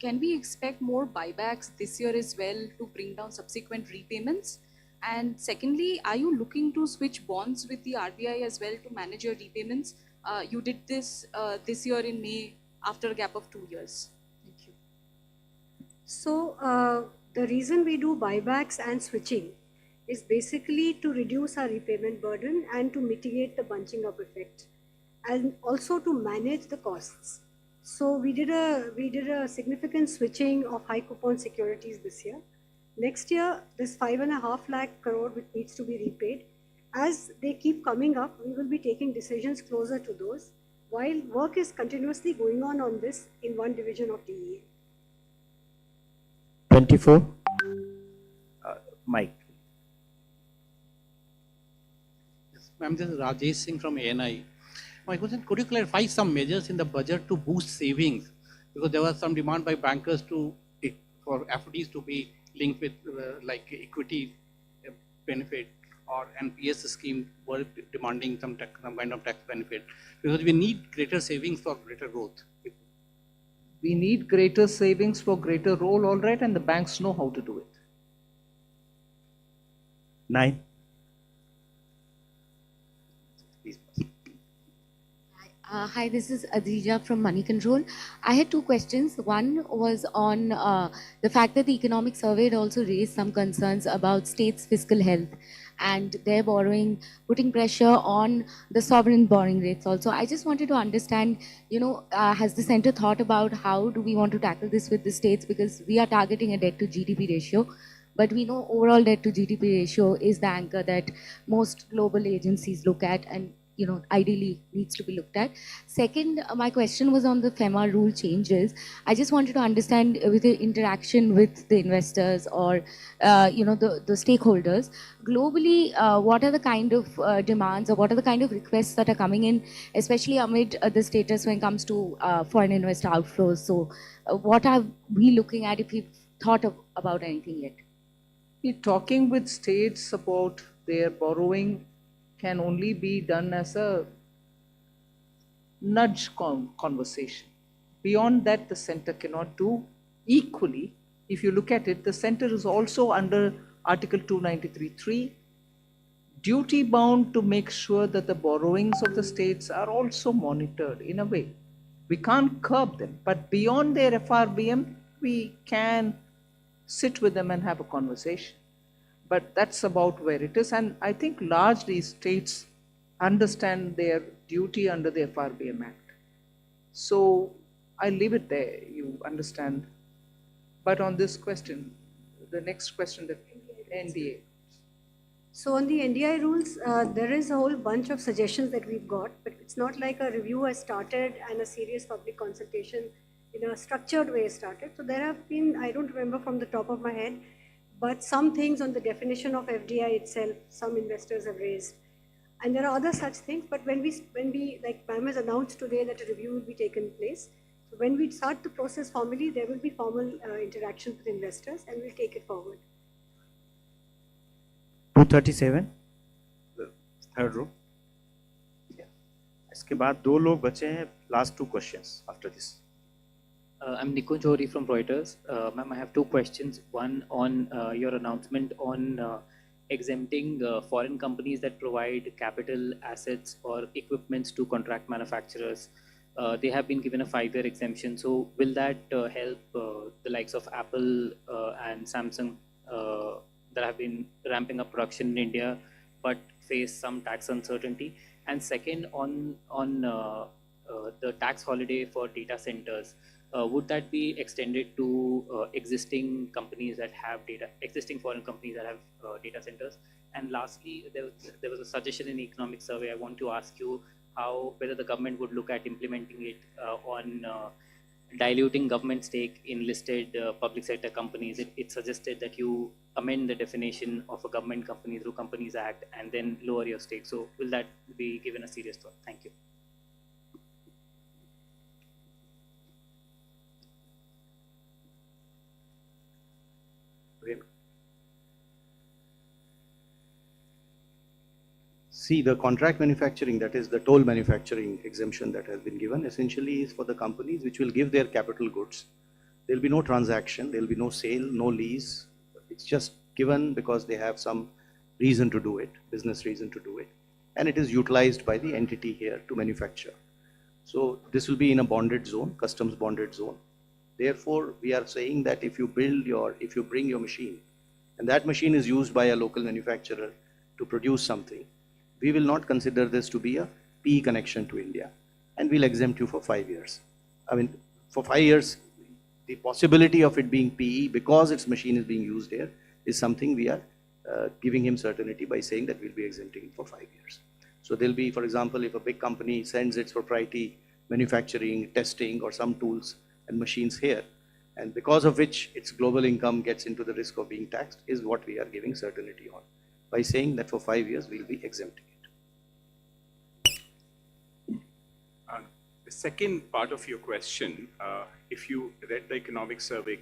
can we expect more buybacks this year as well to bring down subsequent repayments? And secondly, are you looking to switch bonds with the RBI as well to manage your repayments? You did this this year in May after a gap of 2 years. Thank you. So the reason we do buybacks and switching is basically to reduce our repayment burden and to mitigate the bunching up effect, and also to manage the costs. So we did a significant switching of high coupon securities this year. Next year, this 5.5 lakh crore which needs to be repaid, as they keep coming up, we will be taking decisions closer to those, while work is continuously going on this in one division of DEA. 24. Mike. Ma'am, this is Rajesh Singh from ANI. My question, could you clarify some measures in the budget to boost savings? Because there was some demand by bankers for FDs to be linked with like equity benefit, or NPS scheme were demanding some kind of tax benefit. Because we need greater savings for greater growth. We need greater savings for greater role, all right, and the banks know how to do it. 9. Hi, this is Adija from Money Control. I had two questions. One was on the fact that the economic survey had also raised some concerns about states' fiscal health and their borrowing, putting pressure on the sovereign borrowing rates also. I just wanted to understand, has the center thought about how do we want to tackle this with the states, because we are targeting a debt to GDP ratio, but we know overall debt to GDP ratio is the anchor that most global agencies look at and ideally needs to be looked at. Second, my question was on the FEMA rule changes. I just wanted to understand with the interaction with the investors or the stakeholders globally, what are the kind of demands or what are the kind of requests that are coming in, especially amid the status when it comes to foreign investor outflows. So what are we looking at, if we've thought about anything yet? Talking with states about their borrowing can only be done as a nudge conversation. Beyond that, the center cannot do. Equally, if you look at it, the center is also under Article 293(3), duty bound to make sure that the borrowings of the states are also monitored in a way. We can't curb them, but beyond their FRBM, we can sit with them and have a conversation. But that's about where it is. And I think largely states understand their duty under the FRBM Act. So I leave it there, you understand. But on this question, the next question, the NDA. So on the NDI rules, there is a whole bunch of suggestions that we've got, but it's not like a review has started and a serious public consultation in a structured way started. So there have been, I don't remember from the top of my head, but some things on the definition of FDI itself, some investors have raised. And there are other such things, but when we like ma'am has announced today that a review will be taken place. So when we start the process formally, there will be formal interaction with investors and we'll take it forward. 237, third row. इसके बाद दो लोग बचे हैं. Last two questions after this. I'm Nico Jori from Reuters. Ma'am, I have two questions. One on your announcement on exempting foreign companies that provide capital assets or equipments to contract manufacturers. They have been given a 5-year exemption. So will that help the likes of Apple and Samsung that have been ramping up production in India but face some tax uncertainty? And second, on the tax holiday for data centers, would that be extended to existing companies that have existing foreign companies that have data centers? And lastly, there was a suggestion in the economic survey. I want to ask you whether the government would look at implementing it on diluting government stake in listed public sector companies. It suggested that you amend the definition of a government company through Companies Act and then lower your stake. So will that be given a serious thought? Thank you. See, the contract manufacturing, that is the toll manufacturing exemption that has been given, essentially is for the companies which will give their capital goods. There will be no transaction, there will be no sale, no lease. It's just given because they have some reason to do it, business reason to do it. And it is utilized by the entity here to manufacture. So this will be in a bonded zone, customs bonded zone. Therefore, we are saying that if you bring your machine, and that machine is used by a local manufacturer to produce something, we will not consider this to be a PE connection to India, and we'll exempt you for 5 years. I mean, for 5 years, the possibility of it being PE because its machine is being used here is something we are giving him certainty by saying that we'll be exempting him for 5 years. So there'll be, for example, if a big company sends its proprietary manufacturing, testing, or some tools and machines here, and because of which its global income gets into the risk of being taxed, is what we are giving certainty on, by saying that for 5 years we'll be exempting it. The second part of your question, if you read the economic survey